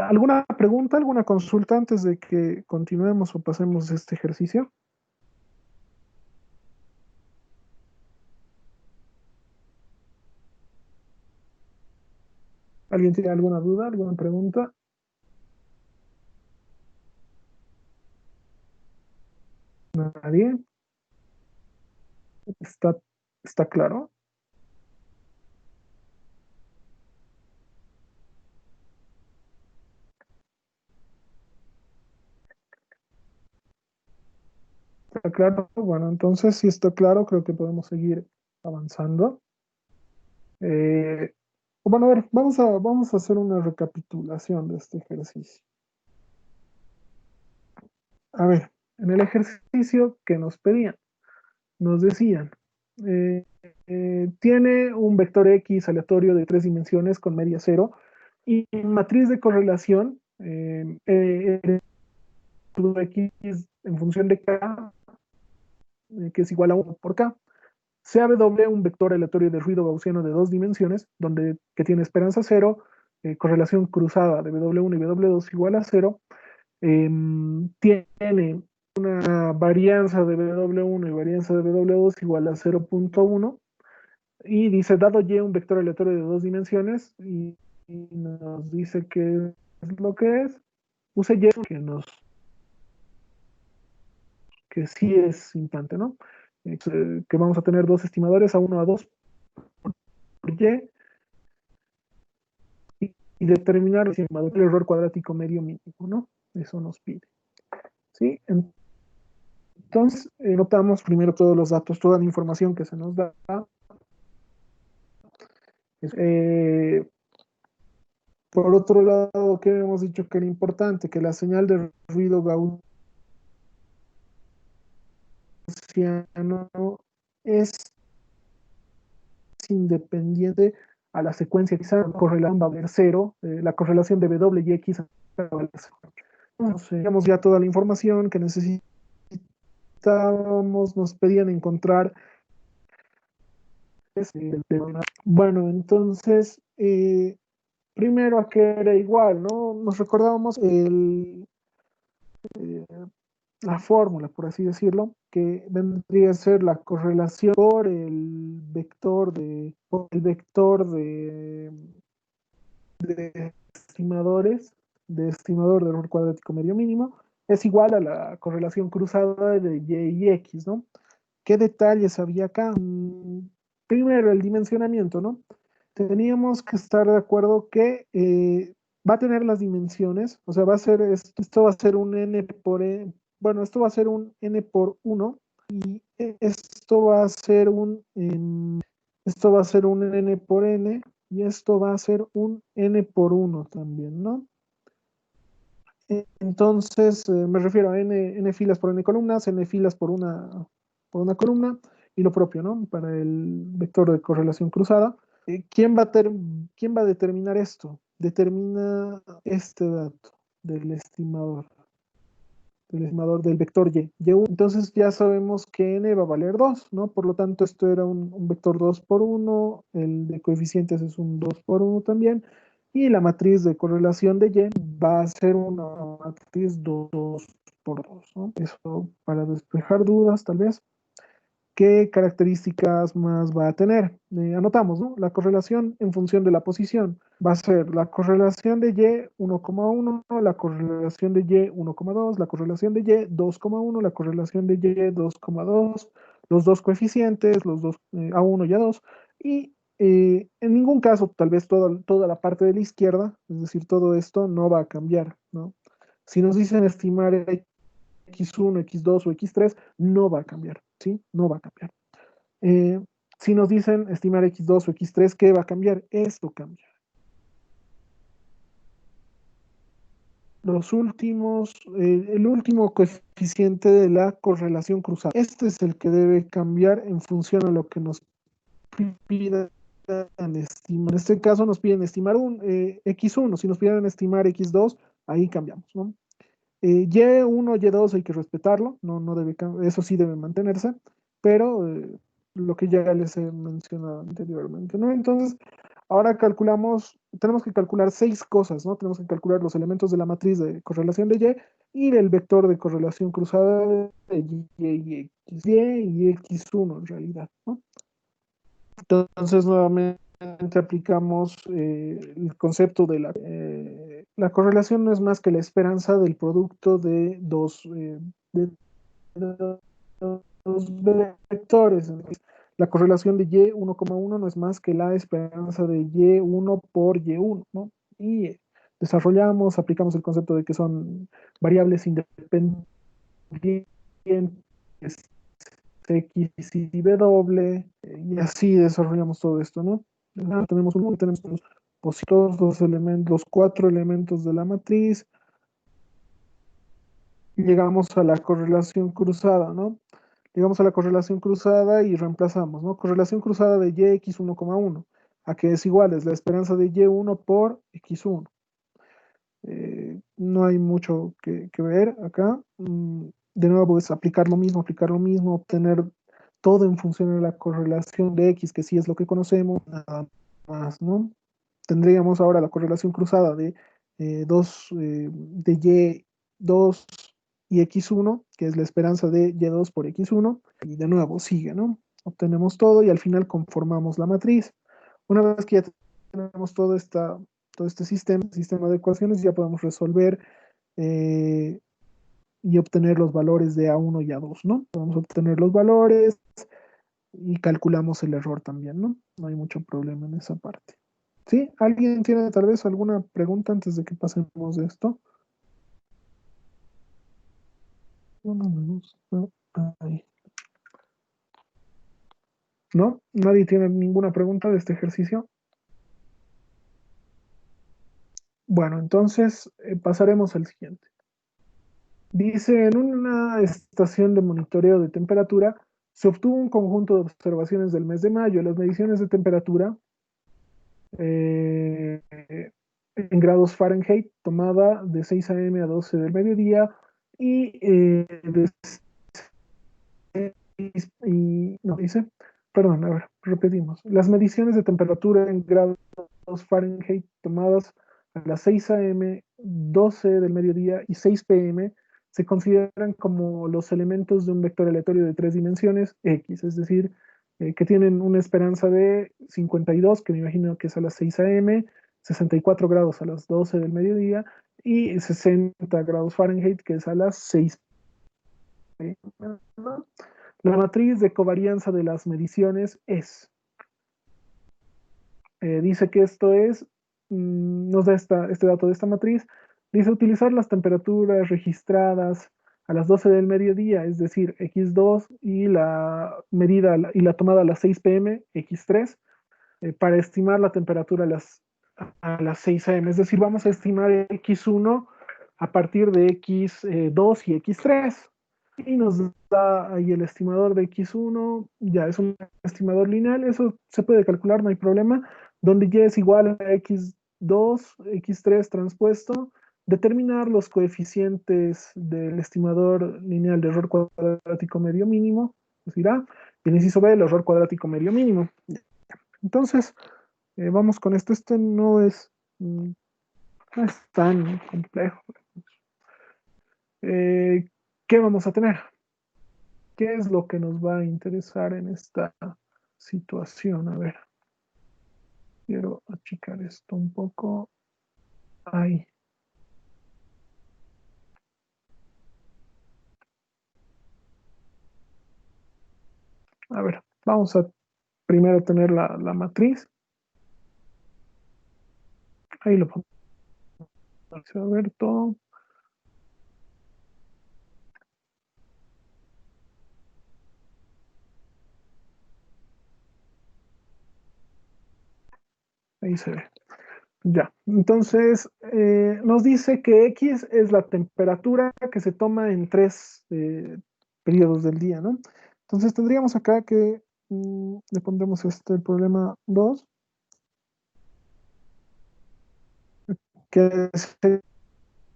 ¿Alguna pregunta, alguna consulta antes de que continuemos o pasemos este ejercicio? ¿Alguien tiene alguna duda, alguna pregunta? ¿Nadie? ¿Está, está claro? ¿Está claro? Bueno, entonces si está claro, creo que podemos seguir avanzando. Eh, bueno, a ver, vamos a hacer una recapitulación de este ejercicio. A ver, en el ejercicio que nos pedían, nos decían, eh, tiene un vector X aleatorio de 3 dimensiones con media cero y matriz de correlación X en función de K, que es igual a 1 por K. CAW, un vector aleatorio de ruido gaussiano de 2 dimensiones, que tiene esperanza cero, correlación cruzada de W1 y W2 igual a cero, tiene una varianza de W1 y varianza de W2 igual a 0.1 y dice, dado Y un vector aleatorio de 2 dimensiones y nos dice qué es lo que es, use Y que sí es instante, ¿no? Que vamos a tener dos estimadores, A1, A2 por y determinar el error cuadrático medio mínimo, ¿no? Eso nos pide, ¿sí? Entonces, notamos primero todos los datos, toda la información que se nos da. Eh, por otro lado, ¿qué hemos dicho que era importante? Que la señal de ruido gaussiano es independiente a la secuencia, quizá la correlación va a haber cero, la correlación de W y X va a haber cero. Entonces, tenemos ya toda la información que necesitábamos, nos pedían encontrar. Bueno, entonces, primero a que era igual, ¿no? Nos recordábamos eh, la fórmula, por así decirlo, que vendría a ser la correlación por el vector de estimadores, de estimador de error cuadrático medio mínimo, es igual a la correlación cruzada de Y y X, ¿no? ¿Qué detalles había acá? Primero, el dimensionamiento, ¿no? Teníamos que estar de acuerdo que va a tener las dimensiones, o sea, va a ser, esto va a ser un n por, bueno, esto va a ser un n por 1 y esto va a ser esto va a ser un n por n y esto va a ser un n por 1 también, ¿no? Entonces, me refiero a n filas por n columnas, n filas por una columna, y lo propio, ¿no? Para el vector de correlación cruzada. ¿Quién va a determinar esto? Determina este dato del estimador del vector y. Entonces ya sabemos que n va a valer 2, ¿no? Por lo tanto, esto era un vector 2 por 1, el de coeficientes es un 2 por 1 también, y la matriz de correlación de y va a ser una matriz 2 por 2, ¿no? Eso para despejar dudas, tal vez. ¿Qué características más va a tener? Anotamos, ¿no? La correlación en función de la posición va a ser la correlación de Y 1,1, la correlación de Y 1,2, la correlación de Y 2,1, la correlación de Y 2,2, los dos coeficientes, los dos A1 y A2, y en ningún caso, tal vez toda la parte de la izquierda, es decir, todo esto no va a cambiar, ¿no? Si nos dicen estimar X1, X2 o X3, no va a cambiar, ¿sí? No va a cambiar. Eh, si nos dicen estimar X2 o X3, ¿qué va a cambiar? Esto cambia. El último coeficiente de la correlación cruzada. Este es el que debe cambiar en función a lo que nos pidan estimar. En este caso nos piden estimar X1, si nos piden estimar X2, ahí cambiamos, ¿no? Y1, Y2 hay que respetarlo, no debe, eso sí debe mantenerse, pero lo que ya les he mencionado anteriormente, ¿no? Entonces, ahora tenemos que calcular 6 cosas, ¿no? Tenemos que calcular los elementos de la matriz de correlación de y el vector de correlación cruzada de Y y X1 en realidad, ¿no? Entonces, nuevamente aplicamos el concepto de la correlación no es más que la esperanza del producto de dos vectores. La correlación de Y1,1 no es más que la esperanza de Y1 por Y1, ¿no? Y aplicamos el concepto de que son variables independientes X y W, y así desarrollamos todo esto, ¿no? Tenemos los elementos, los 4 elementos de la matriz, llegamos a la correlación cruzada, ¿no? Llegamos a la correlación cruzada y reemplazamos, ¿no? Correlación cruzada de Yx 1,1, a que es igual, es la esperanza de Y1 por X1. No hay mucho que ver acá. De nuevo es aplicar lo mismo, obtener todo en función de la correlación de X, que sí es lo que conocemos, nada más, ¿no? Tendríamos ahora la correlación cruzada de 2 de Y2 y X1, que es la esperanza de Y2 por X1, y de nuevo sigue, ¿no? Obtenemos todo y al final conformamos la matriz. Una vez que ya tenemos todo este sistema de ecuaciones, ya podemos resolver eh, y obtener los valores de A1 y A2, ¿no? Podemos obtener los valores y calculamos el error también, ¿no? No hay mucho problema en esa parte. ¿Sí? ¿Alguien tiene tal vez alguna pregunta antes de que pasemos de esto? ¿No? ¿Nadie tiene ninguna pregunta de este ejercicio? Bueno, entonces pasaremos al siguiente. Dice, en una estación de monitoreo de temperatura, se obtuvo un conjunto de observaciones del mes de mayo. Las mediciones de temperatura eh, en grados Fahrenheit tomada de 6 a.m. a 12 del mediodía y no dice, perdón, a ver, repetimos. Las mediciones de temperatura en grados Fahrenheit tomadas a las 6 a.m., 12 del mediodía y 6 p.m. se consideran como los elementos de un vector aleatorio de 3 dimensiones, X, es decir, que tienen una esperanza de 52, que me imagino que es a las 6 a.m., 64 grados a las 12 del mediodía y 60 grados Fahrenheit, que es a las 6 p.m. La matriz de covarianza de las mediciones es, dice que esto es, nos da este dato de esta matriz, dice utilizar las temperaturas registradas a las 12 del mediodía, es decir, X2 y la medida y la tomada a las 6 p.m., X3, para estimar la temperatura a las 6 a.m. Es decir, vamos a estimar X1 a partir de X2 y X3. Y nos da ahí el estimador de X1, ya es un estimador lineal, eso se puede calcular, no hay problema, donde Y es igual a X2, X3 transpuesto, determinar los coeficientes del estimador lineal de error cuadrático medio mínimo, es decir, A, y el inciso B, el error cuadrático medio mínimo. Entonces, vamos con esto. Este no es tan complejo. Eh, ¿Qué vamos a tener? ¿Qué es lo que nos va a interesar en esta situación? A ver, quiero achicar esto un poco. Ahí. A ver, vamos a primero tener la matriz. Ahí lo ponemos. A ver todo. Ahí se ve. Ya, entonces nos dice que X es la temperatura que se toma en 3 periodos del día, ¿no? Entonces tendríamos acá que le pondremos el problema 2, que es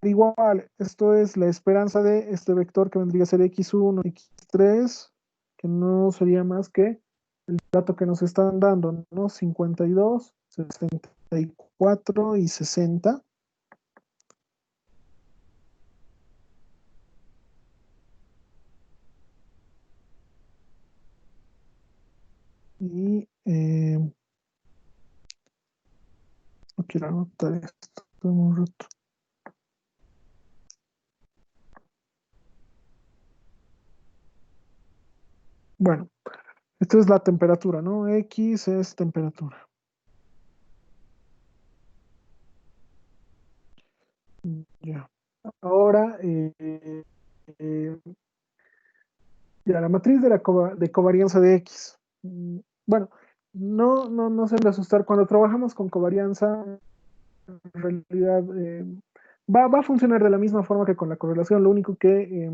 igual, esto es la esperanza de este vector que vendría a ser X1, X3, que no sería más que el dato que nos están dando, ¿no? 52, 64 y 60. Y no quiero anotar esto en un rato. Bueno, esto es la temperatura, ¿no? X es temperatura. Ya. Ahora, eh, ya la matriz de covarianza de X. Bueno, no se debe asustar. Cuando trabajamos con covarianza, en realidad va a funcionar de la misma forma que con la correlación. Lo único que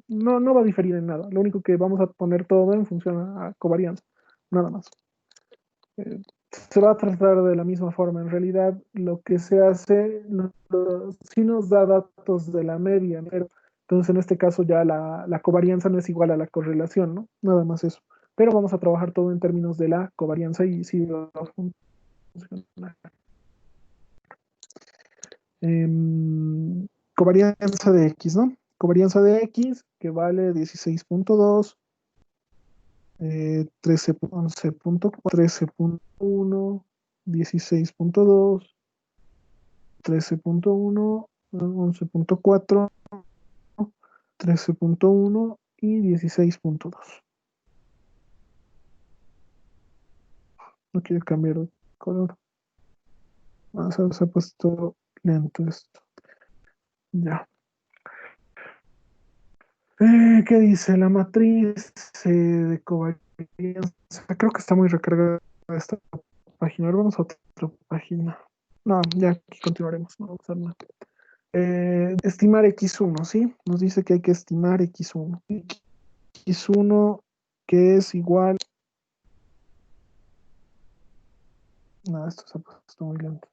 no va a diferir en nada. Lo único que vamos a poner todo en función a covarianza. Nada más. Eh, Se va a tratar de la misma forma. En realidad, lo que se hace, sí nos da datos de la media, ¿no? Pero entonces en este caso ya la covarianza no es igual a la correlación, ¿no? Nada más eso. Pero vamos a trabajar todo en términos de la covarianza y sí va a funcionar. Covarianza de X, ¿no? Covarianza de X que vale 16.2, 11.4, 13.1, 16.2, 13.1, 11.4, 13.1 y 16.2. No quiero cambiar de color. Se ha puesto lento esto. Ya. ¿Qué dice? La matriz de covarianza. Creo que está muy recargada esta página. Ahora vamos a otra página. No, ya aquí continuaremos. No vamos a hacer nada. Estimar X1, ¿sí? Nos dice que hay que estimar X1. X1 que es igual. No, esto se ha puesto muy lento.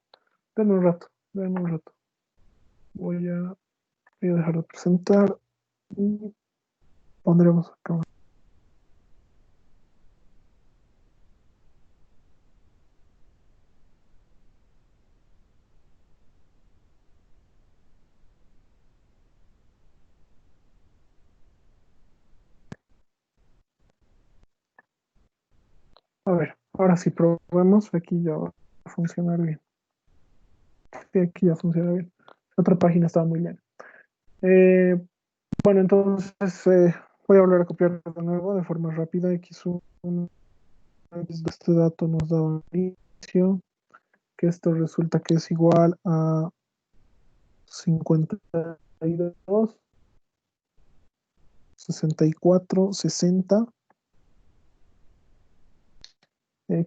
Denme un rato, denme un rato. Voy a dejar de presentar y pondremos acá. A ver, ahora sí probemos. Aquí ya va a funcionar bien. Sí, aquí ya funciona bien. La otra página estaba muy lenta. Eh, bueno, entonces voy a volver a copiar de nuevo de forma rápida. X1, este dato nos da un inicio, que esto resulta que es igual a 52, 64, 60.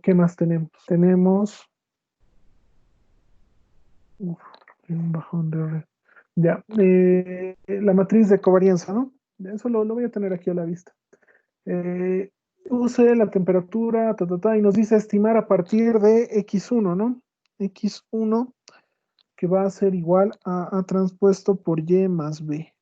¿Qué más tenemos? Tenemos uf, un bajón de red. Ya, la matriz de covarianza, ¿no? Eso lo voy a tener aquí a la vista. Eh, use la temperatura, y nos dice estimar a partir de X1, ¿no? X1 que va a ser igual a transpuesto por Y más B.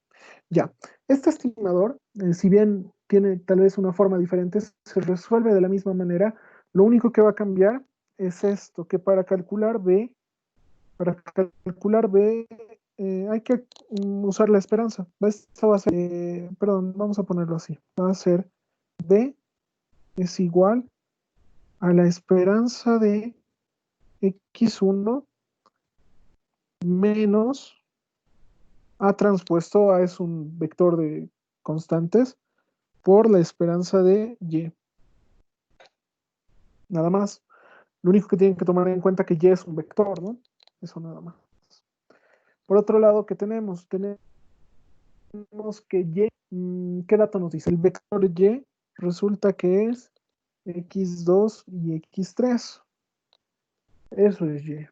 Ya, este estimador, si bien tiene tal vez una forma diferente, se resuelve de la misma manera. Lo único que va a cambiar es esto, que para calcular B, hay que usar la esperanza. Esto va a ser, perdón, vamos a ponerlo así. Va a ser B es igual a la esperanza de X1 menos A transpuesto A es un vector de constantes por la esperanza de Y. Nada más. Lo único que tienen que tomar en cuenta que Y es un vector, ¿no? Eso nada más. Por otro lado, ¿qué tenemos? Tenemos que Y, ¿qué dato nos dice? El vector Y resulta que es X2 y X3. Eso es Y.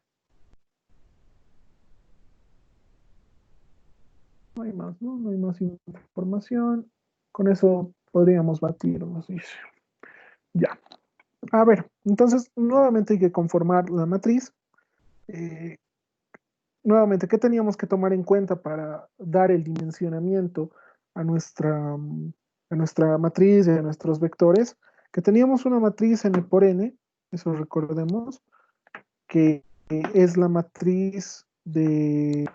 No hay más, ¿no? No hay más información. Con eso podríamos batir, nos dice. Ya. A ver, entonces nuevamente hay que conformar la matriz. Eh, nuevamente, ¿qué teníamos que tomar en cuenta para dar el dimensionamiento a nuestra matriz y a nuestros vectores? Que teníamos una matriz n por n, eso recordemos, que es la matriz de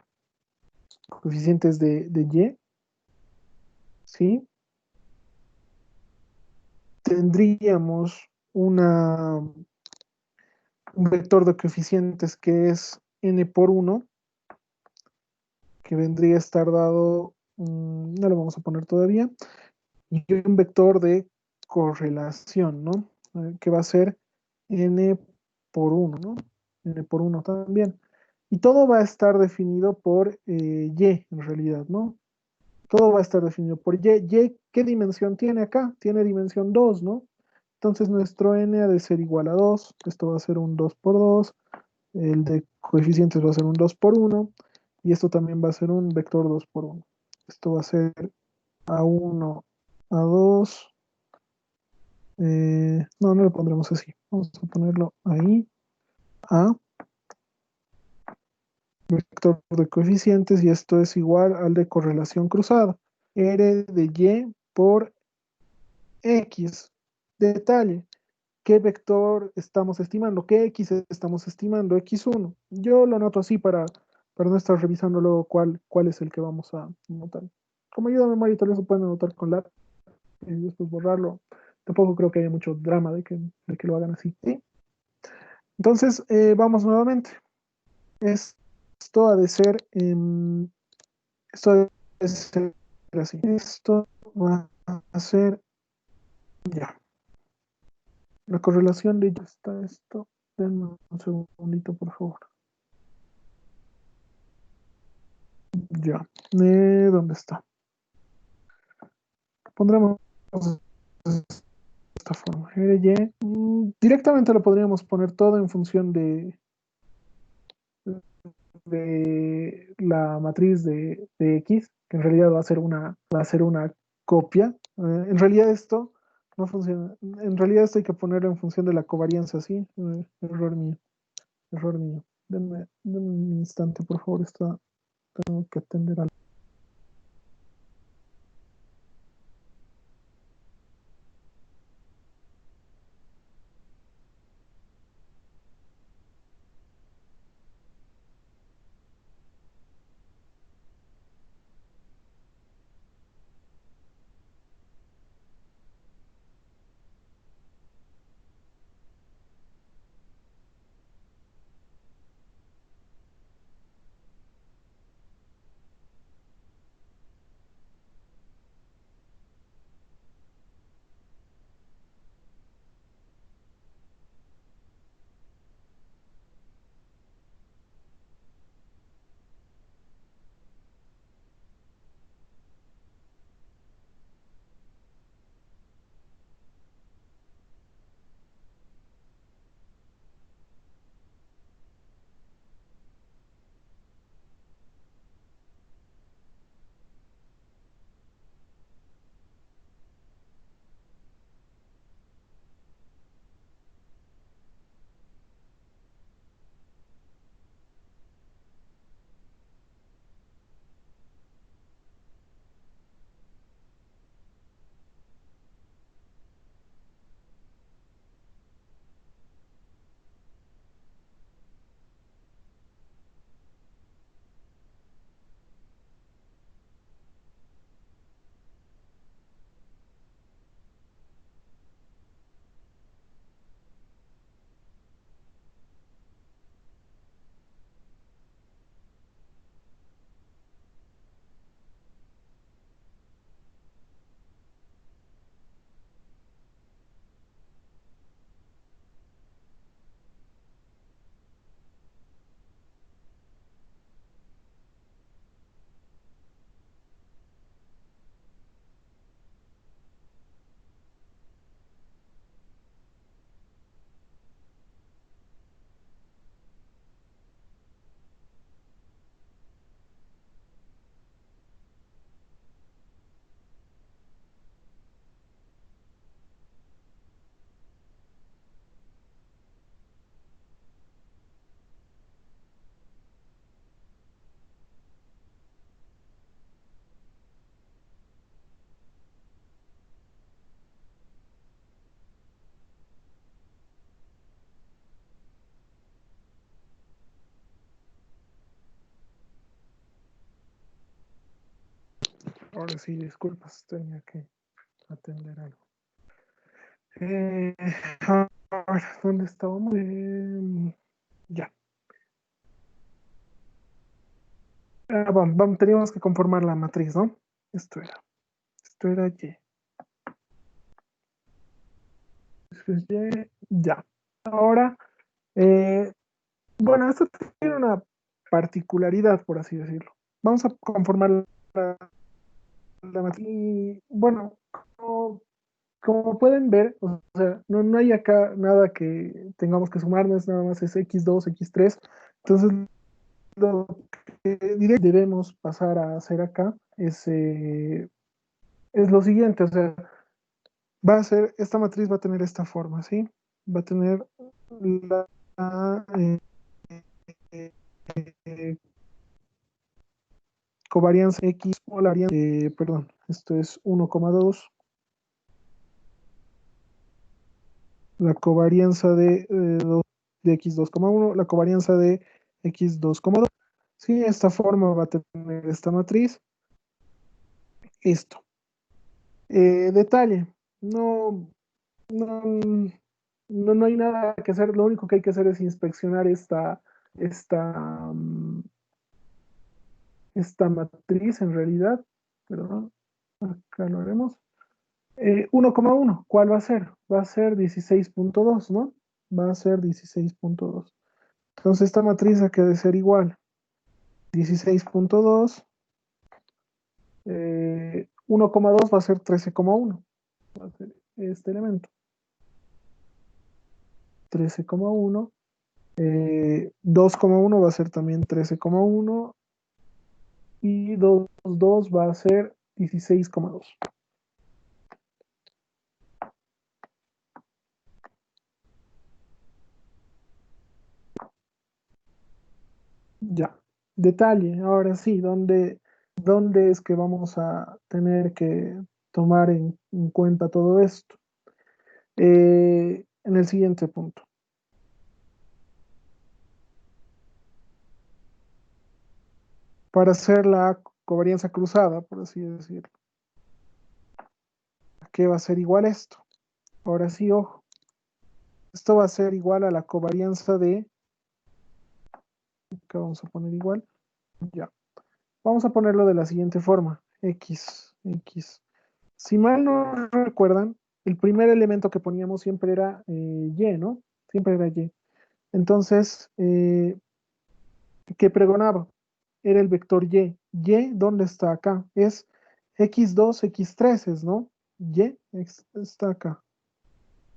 coeficientes de Y, ¿sí? Tendríamos un vector de coeficientes que es n por 1, que vendría a estar dado, no lo vamos a poner todavía, y un vector de correlación, ¿no? Que va a ser n por 1, ¿no? N por 1 también. Y todo va a estar definido por y, en realidad, ¿no? Todo va a estar definido por y. Y, ¿qué dimensión tiene acá? Tiene dimensión 2, ¿no? Entonces nuestro n ha de ser igual a 2. Esto va a ser un 2 por 2. El de coeficientes va a ser un 2 por 1. Y esto también va a ser un vector 2 por 1. Esto va a ser A1, A2. No lo pondremos así. Vamos a ponerlo ahí. A, vector de coeficientes. Y esto es igual al de correlación cruzada. R de Y por X. Detalle. ¿Qué vector estamos estimando? ¿Qué X estamos estimando? X1. Yo lo noto así para no estar revisando luego cuál es el que vamos a notar. Como ayuda a memoria, tal vez lo pueden anotar con lápiz y después borrarlo. Tampoco creo que haya mucho drama de que lo hagan así. ¿Sí? Entonces, vamos nuevamente. Esto ha de ser, esto ha de ser así. Esto va a ser, ya. La correlación de ya está esto. Denme un segundito, por favor. Ya. ¿Dónde está? Pondremos de esta forma. Y, directamente lo podríamos poner todo en función de la matriz de X, que en realidad va a ser una copia. En realidad esto no funciona. En realidad esto hay que ponerlo en función de la covarianza, ¿sí? Error mío, error mío. Denme un instante, por favor. Tengo que atender algo. Ahora sí, disculpas, tenía que atender algo. A ver, ¿dónde estábamos? Ya. Teníamos que conformar la matriz, ¿no? Esto era Y. Esto es Y, ya. Ahora, bueno, esto tiene una particularidad, por así decirlo. Vamos a conformar la matriz. Y bueno, como pueden ver, o sea, no hay acá nada que tengamos que sumarnos, nada más es x2, x3. Entonces, lo que debemos pasar a hacer acá es lo siguiente, o sea, esta matriz va a tener esta forma, ¿sí? Va a tener la eh, eh, covarianza X o la varianza, perdón, esto es 1,2, la covarianza de X 2,1, la covarianza de X 2,2. Sí, esta forma va a tener esta matriz. Esto. Detalle, no, no, no hay nada que hacer, lo único que hay que hacer es inspeccionar esta, mm, esta matriz en realidad, perdón, acá lo haremos. 1,1, ¿cuál va a ser? Va a ser 16,2, ¿no? Va a ser 16,2. Entonces esta matriz ha de ser igual. 16,2, 1,2 va a ser 13,1. Va a ser este elemento. 13,1. 2,1 va a ser también 13,1. Y 2 va a ser 16,2. Ya. Detalle, ahora sí, ¿dónde es que vamos a tener que tomar en cuenta todo esto? En el siguiente punto. Para hacer la covarianza cruzada, por así decirlo. ¿A qué va a ser igual esto? Ahora sí, ojo. Esto va a ser igual a la covarianza de... Acá vamos a poner igual. Ya. Vamos a ponerlo de la siguiente forma. X. Si mal no recuerdan, el primer elemento que poníamos siempre era Y, ¿no? Siempre era Y. Entonces, ¿qué pregonaba? Era el vector Y. ¿Y dónde está acá? Es X2, X3, ¿no? Y está acá.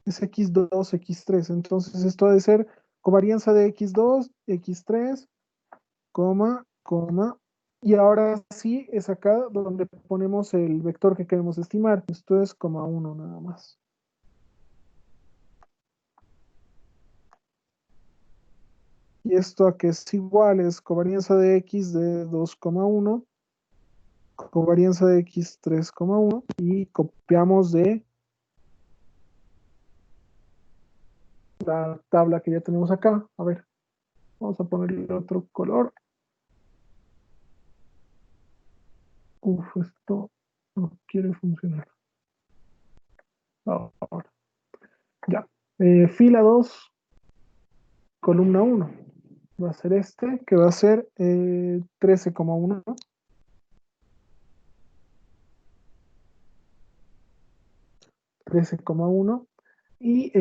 Es X2, X3. Entonces, esto debe ser covarianza de X2, X3, coma. Y ahora sí es acá donde ponemos el vector que queremos estimar. Esto es 1 nada más. Y esto a que es igual es covarianza de X de 2,1, covarianza de X 3,1 y copiamos de la tabla que ya tenemos acá. A ver, vamos a ponerle otro color. Uf, esto no quiere funcionar. Ahora, ya. Fila 2, columna 1. Va a ser este, que va a ser 13,1. 13,1. Y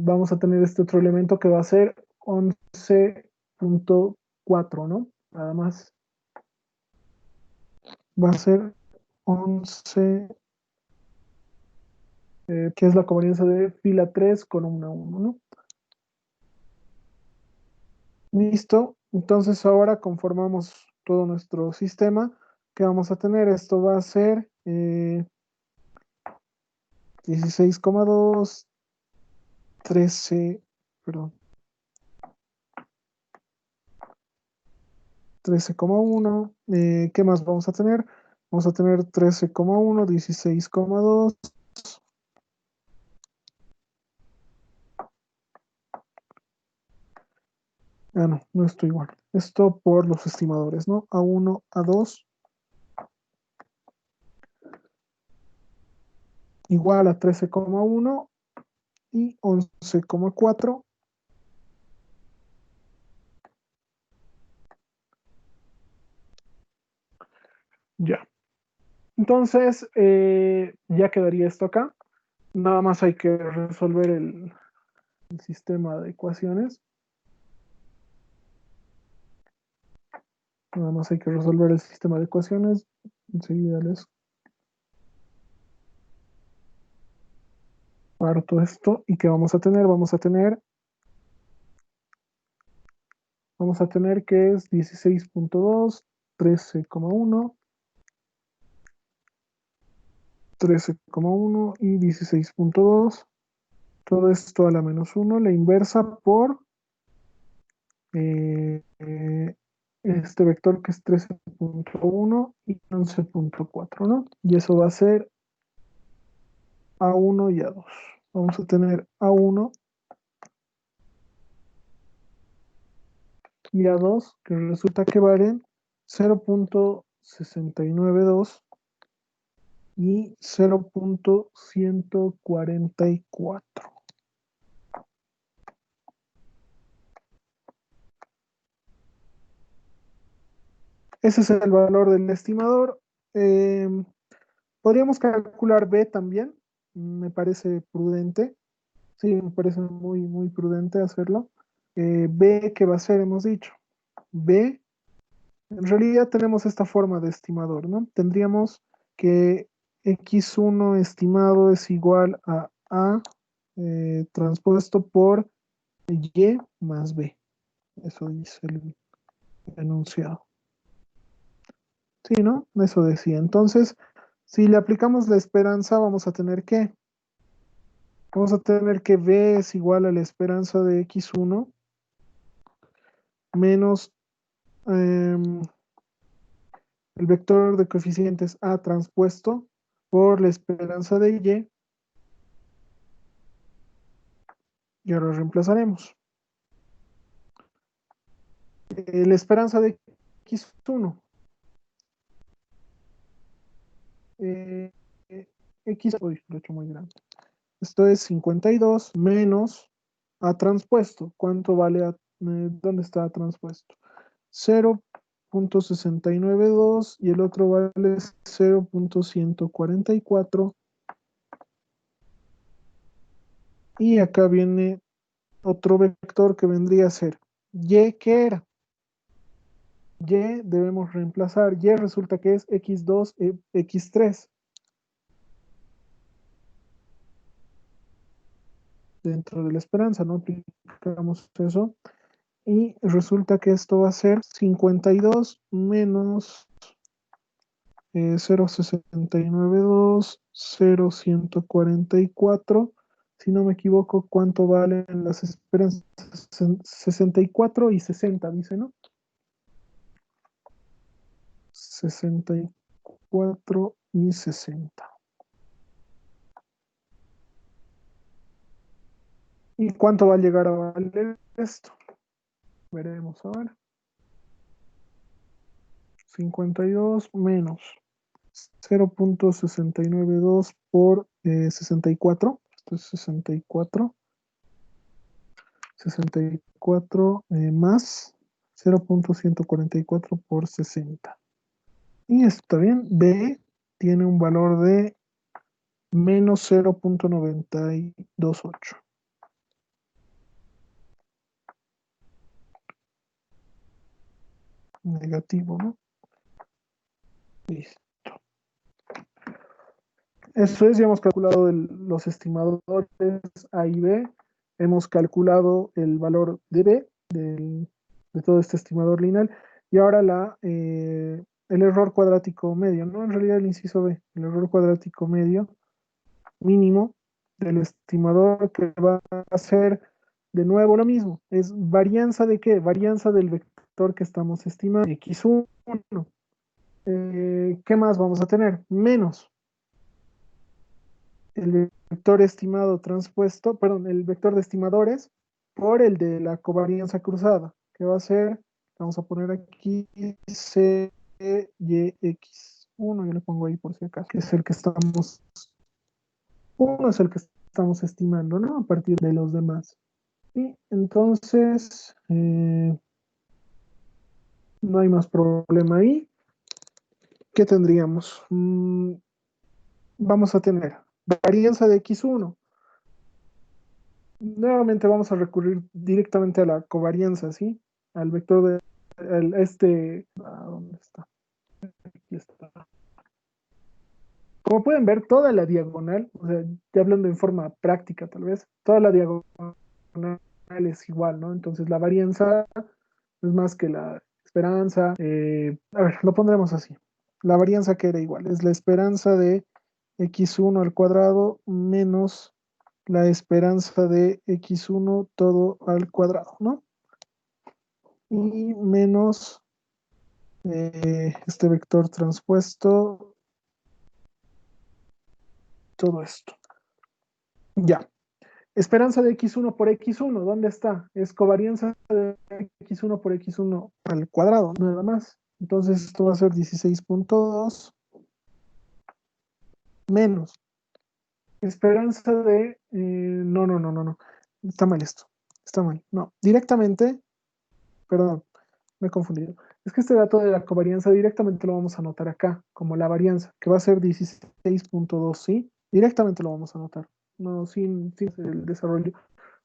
vamos a tener este otro elemento que va a ser 11,4, ¿no? Nada más. Va a ser 11, que es la covarianza de fila 3 columna 1, ¿no? Listo. Entonces ahora conformamos todo nuestro sistema que vamos a tener. Esto va a ser 16,2, 13, perdón, 13,1. ¿Qué más vamos a tener? Vamos a tener 13,1, 16,2. Ah, no estoy igual. Esto por los estimadores, ¿no? A1, A2. igual a 13,1 y 11,4. Ya. Entonces, ya quedaría esto acá. Nada más hay que resolver el sistema de ecuaciones. Nada más hay que resolver el sistema de ecuaciones. Enseguida les parto esto. ¿Y qué vamos a tener? Vamos a tener que es 16,2, 13,1, 13,1 y 16,2. Todo esto a la -1, la inversa por este vector que es 13,1 y 11,4, ¿no? Y eso va a ser A1 y A2. Vamos a tener A1 y A2, que resulta que valen 0,692 y 0,144. Ese es el valor del estimador. Eh, Podríamos calcular B también. Me parece prudente. Sí, me parece muy, muy prudente hacerlo. B, ¿qué va a ser? Hemos dicho. B, en realidad tenemos esta forma de estimador, ¿no? Tendríamos que X1 estimado es igual a A transpuesto por Y más B. Eso dice el enunciado. Sí, ¿no? Eso decía. Entonces, si le aplicamos la esperanza, vamos a tener que B es igual a la esperanza de X1 menos el vector de coeficientes A transpuesto por la esperanza de y ahora reemplazaremos. La esperanza de X1. Eh, uy, lo he hecho muy grande. Esto es 52 menos A transpuesto. ¿Cuánto vale dónde está A transpuesto? 0,692 y el otro vale 0,144. Y acá viene otro vector que vendría a ser Y, ¿qué era? Y debemos reemplazar. Y resulta que es X2, X3. Dentro de la esperanza, ¿no? Aplicamos eso. Y resulta que esto va a ser 52 menos 0,692, 0,144. Si no me equivoco, ¿cuánto valen las esperanzas? 64 y 60, dice, ¿no? 64 y 60. ¿Y cuánto va a llegar a valer esto? Veremos ahora. 52 menos 0,692 por 64. Esto es 64. 64 más 0,144 por 60. Y esto está bien. B tiene un valor de menos 0,928. Negativo, ¿no? Listo. Eso es, ya hemos calculado los estimadores A y B. Hemos calculado el valor de B, de todo este estimador lineal. Y ahora el error cuadrático medio, ¿no? En realidad el inciso B, el error cuadrático medio mínimo del estimador, que va a ser de nuevo lo mismo. ¿Es varianza de qué? Varianza del vector que estamos estimando, X1. ¿Qué más vamos a tener? Menos el vector estimado transpuesto, perdón, el vector de estimadores por el de la covarianza cruzada, que va a ser, vamos a poner aquí CYX1, yo le pongo ahí por si acaso, que es el que estamos Uno es el que estamos estimando, ¿no? A partir de los demás. Y entonces, no hay más problema ahí. ¿Qué tendríamos? Vamos a tener varianza de x1. Nuevamente vamos a recurrir directamente a la covarianza, ¿sí? Al vector de ¿dónde está? Aquí está. Como pueden ver, toda la diagonal, o sea, ya hablando en forma práctica tal vez, toda la diagonal es igual, ¿no? Entonces la varianza no es más que la esperanza. A ver, lo pondremos así. La varianza que era igual, es la esperanza de x1 al cuadrado menos la esperanza de x1 todo al cuadrado, ¿no? Y menos este vector transpuesto, todo esto. Ya. Esperanza de x1 por x1, ¿dónde está? Es covarianza de x1 por x1 al cuadrado, nada más. Entonces esto va a ser 16.2 menos esperanza de... no. Está mal esto. Está mal. No, directamente, perdón, me he confundido. Es que este dato de la covarianza directamente lo vamos a anotar acá, como la varianza, que va a ser 16.2, ¿sí? Directamente lo vamos a anotar, no sin el desarrollo.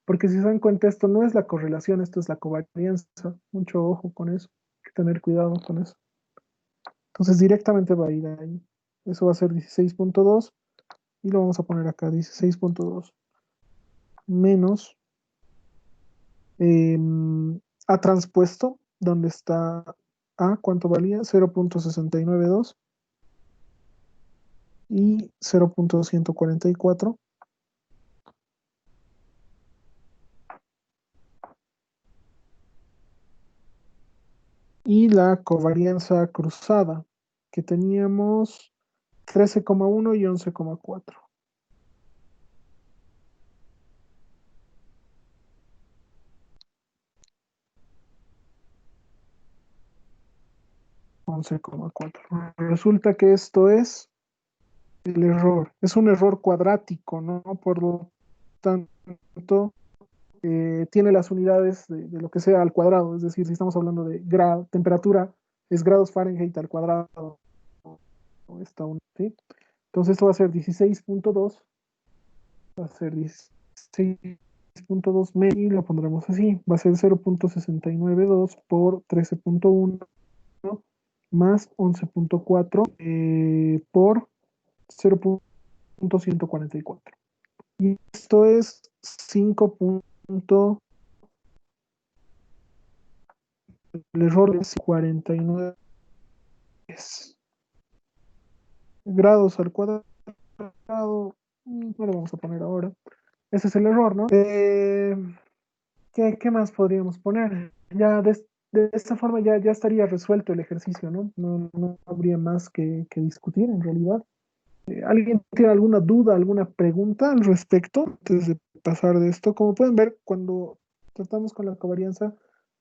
Porque si se dan cuenta, esto no es la correlación, esto es la covarianza. Mucho ojo con eso, hay que tener cuidado con eso. Entonces directamente va a ir ahí. Eso va a ser 16.2 y lo vamos a poner acá, 16.2 menos A transpuesto, donde está A, ¿cuánto valía? 0.692 y 0.144. Y la covarianza cruzada, que teníamos 13,1 y 11,4. 11,4. Resulta que esto es el error. Es un error cuadrático, ¿no? Por lo tanto, tiene las unidades de lo que sea al cuadrado. Es decir, si estamos hablando de temperatura, es grados Fahrenheit al cuadrado. ¿Sí? Entonces esto va a ser 16.2. Va a ser 16.2 y lo pondremos así. Va a ser 0.692 por 13.1 más 11.4 por 0.144. Y esto es 5. El error es 49 grados al cuadrado. No lo vamos a poner ahora. Ese es el error, ¿no? ¿Qué más podríamos poner? Ya de esta forma ya estaría resuelto el ejercicio, ¿no? No habría más que discutir en realidad. ¿Alguien tiene alguna duda, alguna pregunta al respecto antes de pasar de esto? Como pueden ver, cuando tratamos con la covarianza,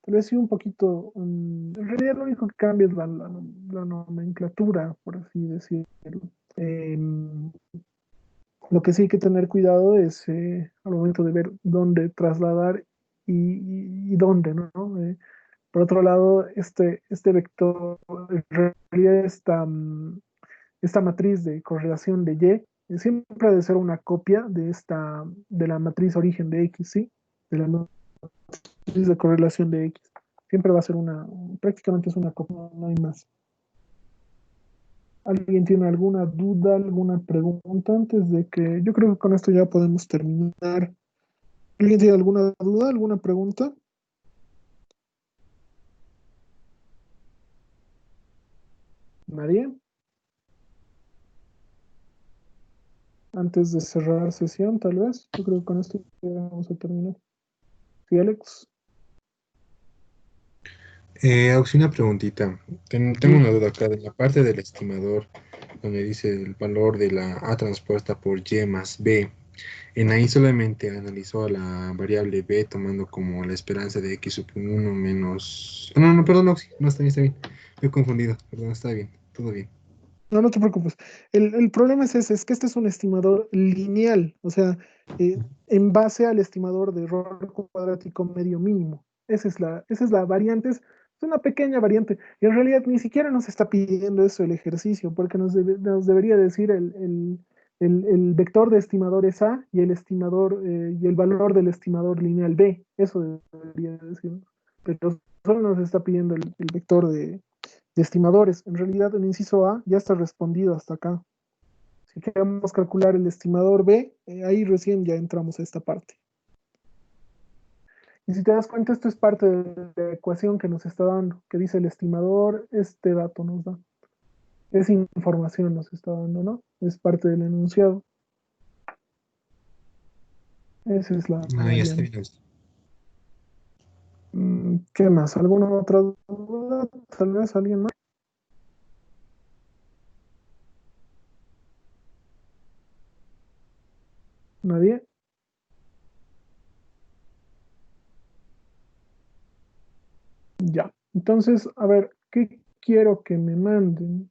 tal vez sí un poquito, en realidad lo único que cambia es la nomenclatura, por así decirlo. Em, lo que sí hay que tener cuidado es al momento de ver dónde trasladar y dónde, ¿no? Por otro lado, este vector, en realidad esta matriz de correlación de Y siempre ha de ser una copia de la matriz origen de X, ¿sí? De la matriz de correlación de X. Siempre va a ser prácticamente es una copia, no hay más. ¿Alguien tiene alguna duda, alguna pregunta antes de que yo creo que con esto ya podemos terminar? ¿Alguien tiene alguna duda, alguna pregunta? ¿Nadie? Antes de cerrar sesión, tal vez. Yo creo que con esto ya vamos a terminar. ¿Sí, Alex? Una preguntita. Tengo una duda acá de la parte del estimador, donde dice el valor de la A transpuesta por Y más B. En ahí solamente analizó a la variable B tomando como la esperanza de X sub 1 menos... No, perdón, no, sí, no, está bien, está bien. Me he confundido, perdón, está bien, todo bien. No, no te preocupes. El problema es ese, es que este es un estimador lineal, o sea, en base al estimador de error cuadrático medio mínimo. Esa es la variante, es una pequeña variante. Y en realidad ni siquiera nos está pidiendo eso el ejercicio, porque nos debería decir el vector de estimadores A y el estimador y el valor del estimador lineal B. Eso debería decir. Pero solo nos está pidiendo el vector de estimadores. En realidad, el inciso A ya está respondido hasta acá. Si queremos calcular el estimador B, ahí recién ya entramos a esta parte. Y si te das cuenta, esto es parte de la ecuación que nos está dando, que dice el estimador, este dato nos da. Esa información nos está dando, ¿no? Es parte del enunciado. Esa es la Ah, ya está variante. bien. ¿Qué más? ¿Alguna otra duda? Tal vez alguien más. ¿Nadie? Ya. Entonces, a ver, ¿qué quiero que me manden?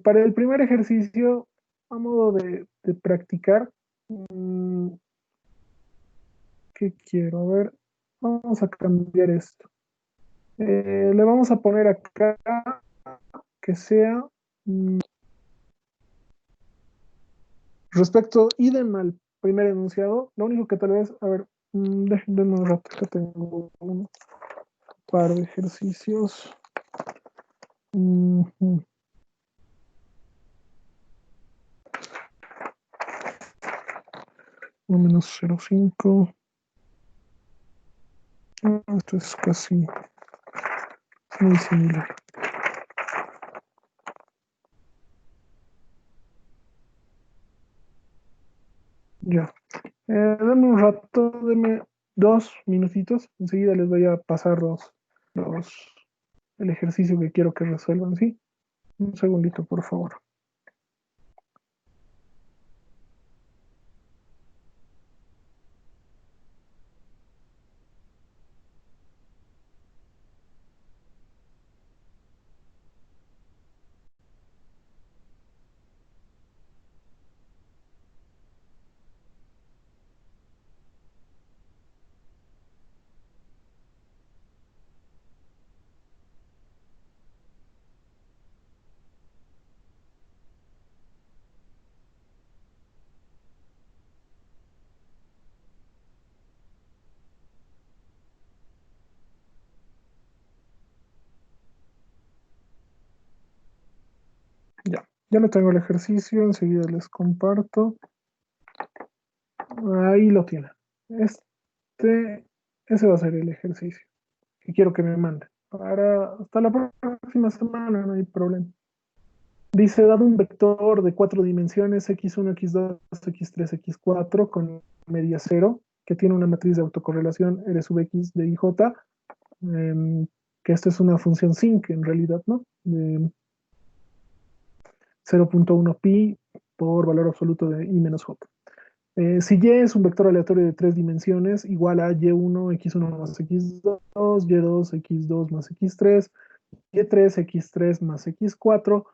Para el primer ejercicio, a modo de practicar, mm, ¿qué quiero? A ver, vamos a cambiar esto. Le vamos a poner acá que sea respecto idem al primer enunciado. Lo único que tal vez, a ver, denme un rato, que tengo un par de ejercicios. Ujú. Uno menos 0,5. Esto es casi muy similar. Ya. Dame un rato, deme 2 minutitos. Enseguida les voy a pasar los, el ejercicio que quiero que resuelvan, ¿sí? Un segundito, por favor. Ya no tengo el ejercicio, enseguida les comparto. Ahí lo tienen. Ese va a ser el ejercicio que quiero que me manden. Hasta la próxima semana, no hay problema. Dice, dado un vector de 4 dimensiones, x1, x2, x3, x4, con media 0, que tiene una matriz de autocorrelación R sub x de IJ, que esta es una función sinc en realidad, ¿no? De 0.1 pi por valor absoluto de i menos j. Si y es un vector aleatorio de 3 dimensiones, igual a y1, x1 más x2, y2, x2 más x3, y3, x3 más x4,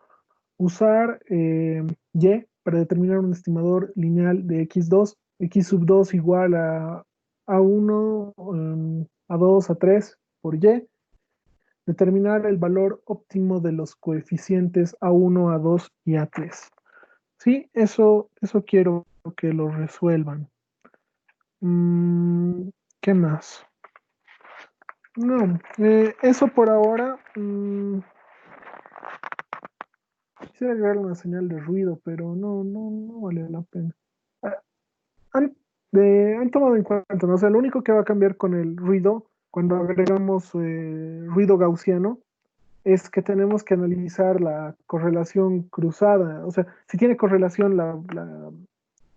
usar y para determinar un estimador lineal de x2, x sub 2 igual a 1, a 2, a 3 por y, determinar el valor óptimo de los coeficientes a1, a2 y a3. Sí, eso quiero que lo resuelvan. ¿Qué más? No, eso por ahora. Quisiera agregar una señal de ruido, pero no vale la pena. Ah, Han, han tomado en cuenta, ¿no? O sea, lo único que va a cambiar con el ruido, cuando agregamos ruido gaussiano, es que tenemos que analizar la correlación cruzada. O sea, si tiene correlación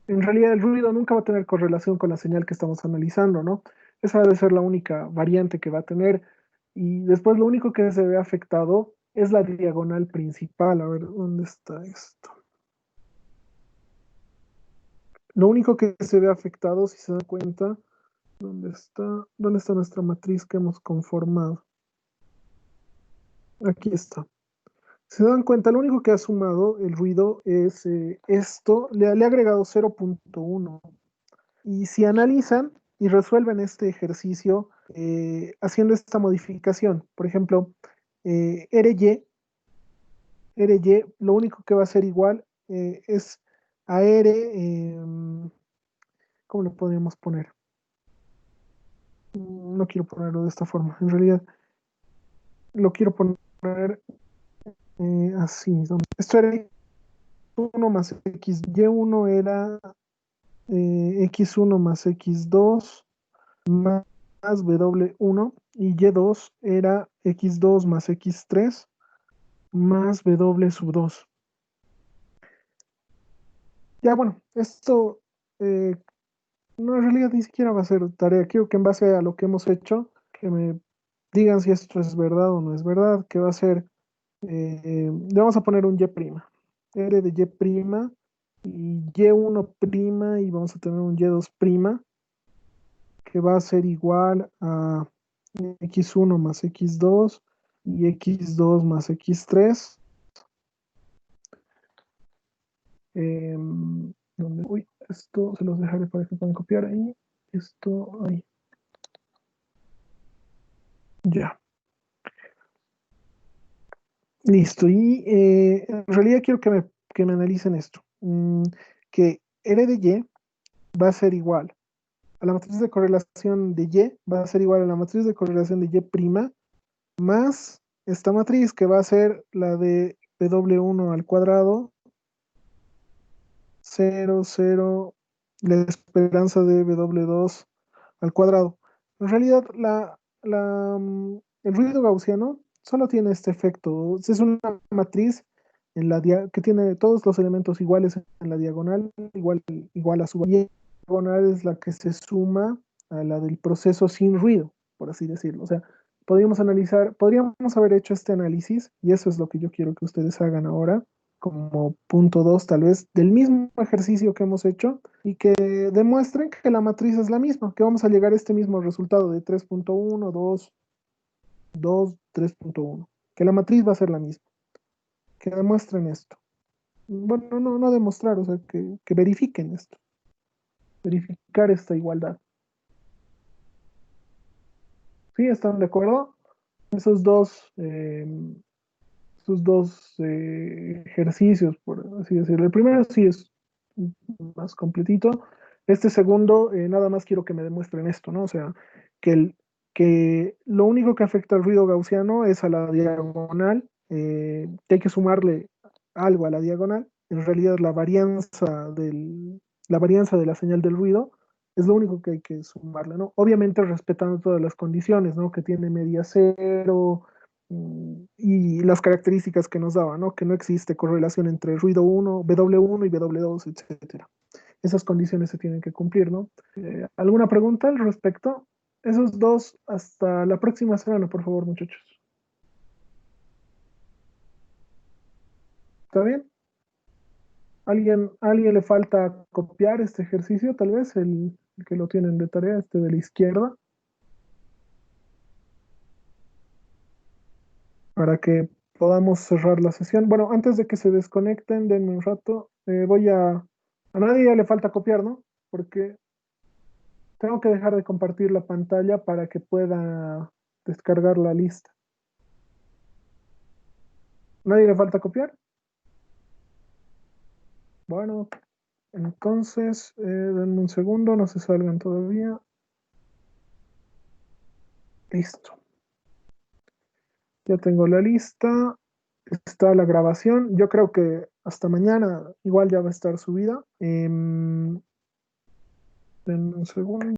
en realidad el ruido nunca va a tener correlación con la señal que estamos analizando, ¿no? Esa debe ser la única variante que va a tener. Y después lo único que se ve afectado es la diagonal principal. A ver, ¿dónde está esto? Lo único que se ve afectado, si se dan cuenta, ¿dónde está nuestra matriz que hemos conformado? Aquí está. Se dan cuenta, lo único que ha sumado el ruido es esto, le ha agregado 0.1. Y si analizan y resuelven este ejercicio haciendo esta modificación, por ejemplo, RY, lo único que va a ser igual es a R, ¿cómo le podríamos poner? No quiero ponerlo de esta forma, en realidad lo quiero poner así. Esto era X1 más X, Y1 era X1 más X2 más W1 y Y2 era X2 más X3 más W sub 2. Ya bueno, esto no, en realidad ni siquiera va a ser tarea. Quiero que en base a lo que hemos hecho, que me digan si esto es verdad o no es verdad, que va a ser, le vamos a poner un Y', R de Y' y Y1' y vamos a tener un Y2' que va a ser igual a X1 más X2 y X2 más X3. Uy, esto se los dejaré para que puedan copiar ahí. Esto ahí. Ya. Listo. Y en realidad quiero que me analicen esto. Que R de Y va a ser igual a la matriz de correlación de Y, va a ser igual a la matriz de correlación de Y' más esta matriz que va a ser la de W1 al cuadrado 0, 0, la esperanza de W2 al cuadrado. En realidad, el ruido gaussiano solo tiene este efecto. Es una matriz que tiene todos los elementos iguales en la diagonal, igual a su valor. Y la diagonal es la que se suma a la del proceso sin ruido, por así decirlo. O sea, podríamos haber hecho este análisis, y eso es lo que yo quiero que ustedes hagan ahora como punto 2 tal vez del mismo ejercicio que hemos hecho y que demuestren que la matriz es la misma, que vamos a llegar a este mismo resultado de 3.1, 2, 2, 3.1, que la matriz va a ser la misma, que demuestren esto. Bueno, no demostrar, o sea, que verifiquen esto, verificar esta igualdad. ¿Sí? ¿Están de acuerdo? Esos dos, ejercicios, por así decirlo. El primero sí es más completito. Este segundo, nada más quiero que me demuestren esto, ¿no? O sea, que lo único que afecta al ruido gaussiano es a la diagonal, que hay que sumarle algo a la diagonal. En realidad, la varianza de la señal del ruido es lo único que hay que sumarle, ¿no? Obviamente respetando todas las condiciones, ¿no? Que tiene media cero, y las características que nos daba, ¿no? Que no existe correlación entre ruido 1, W1 y W2, etcétera. Esas condiciones se tienen que cumplir, ¿no? ¿Alguna pregunta al respecto? Esos dos, hasta la próxima semana, por favor, muchachos. ¿Está bien? ¿Alguien le falta copiar este ejercicio, tal vez, el que lo tienen de tarea, este de la izquierda, para que podamos cerrar la sesión? Bueno, antes de que se desconecten, denme un rato. A nadie le falta copiar, ¿no? Porque tengo que dejar de compartir la pantalla para que pueda descargar la lista. ¿Nadie le falta copiar? Bueno, entonces, denme un segundo, no se salgan todavía. Listo. Ya tengo la lista. Está la grabación. Yo creo que hasta mañana igual ya va a estar subida. Denme un segundo.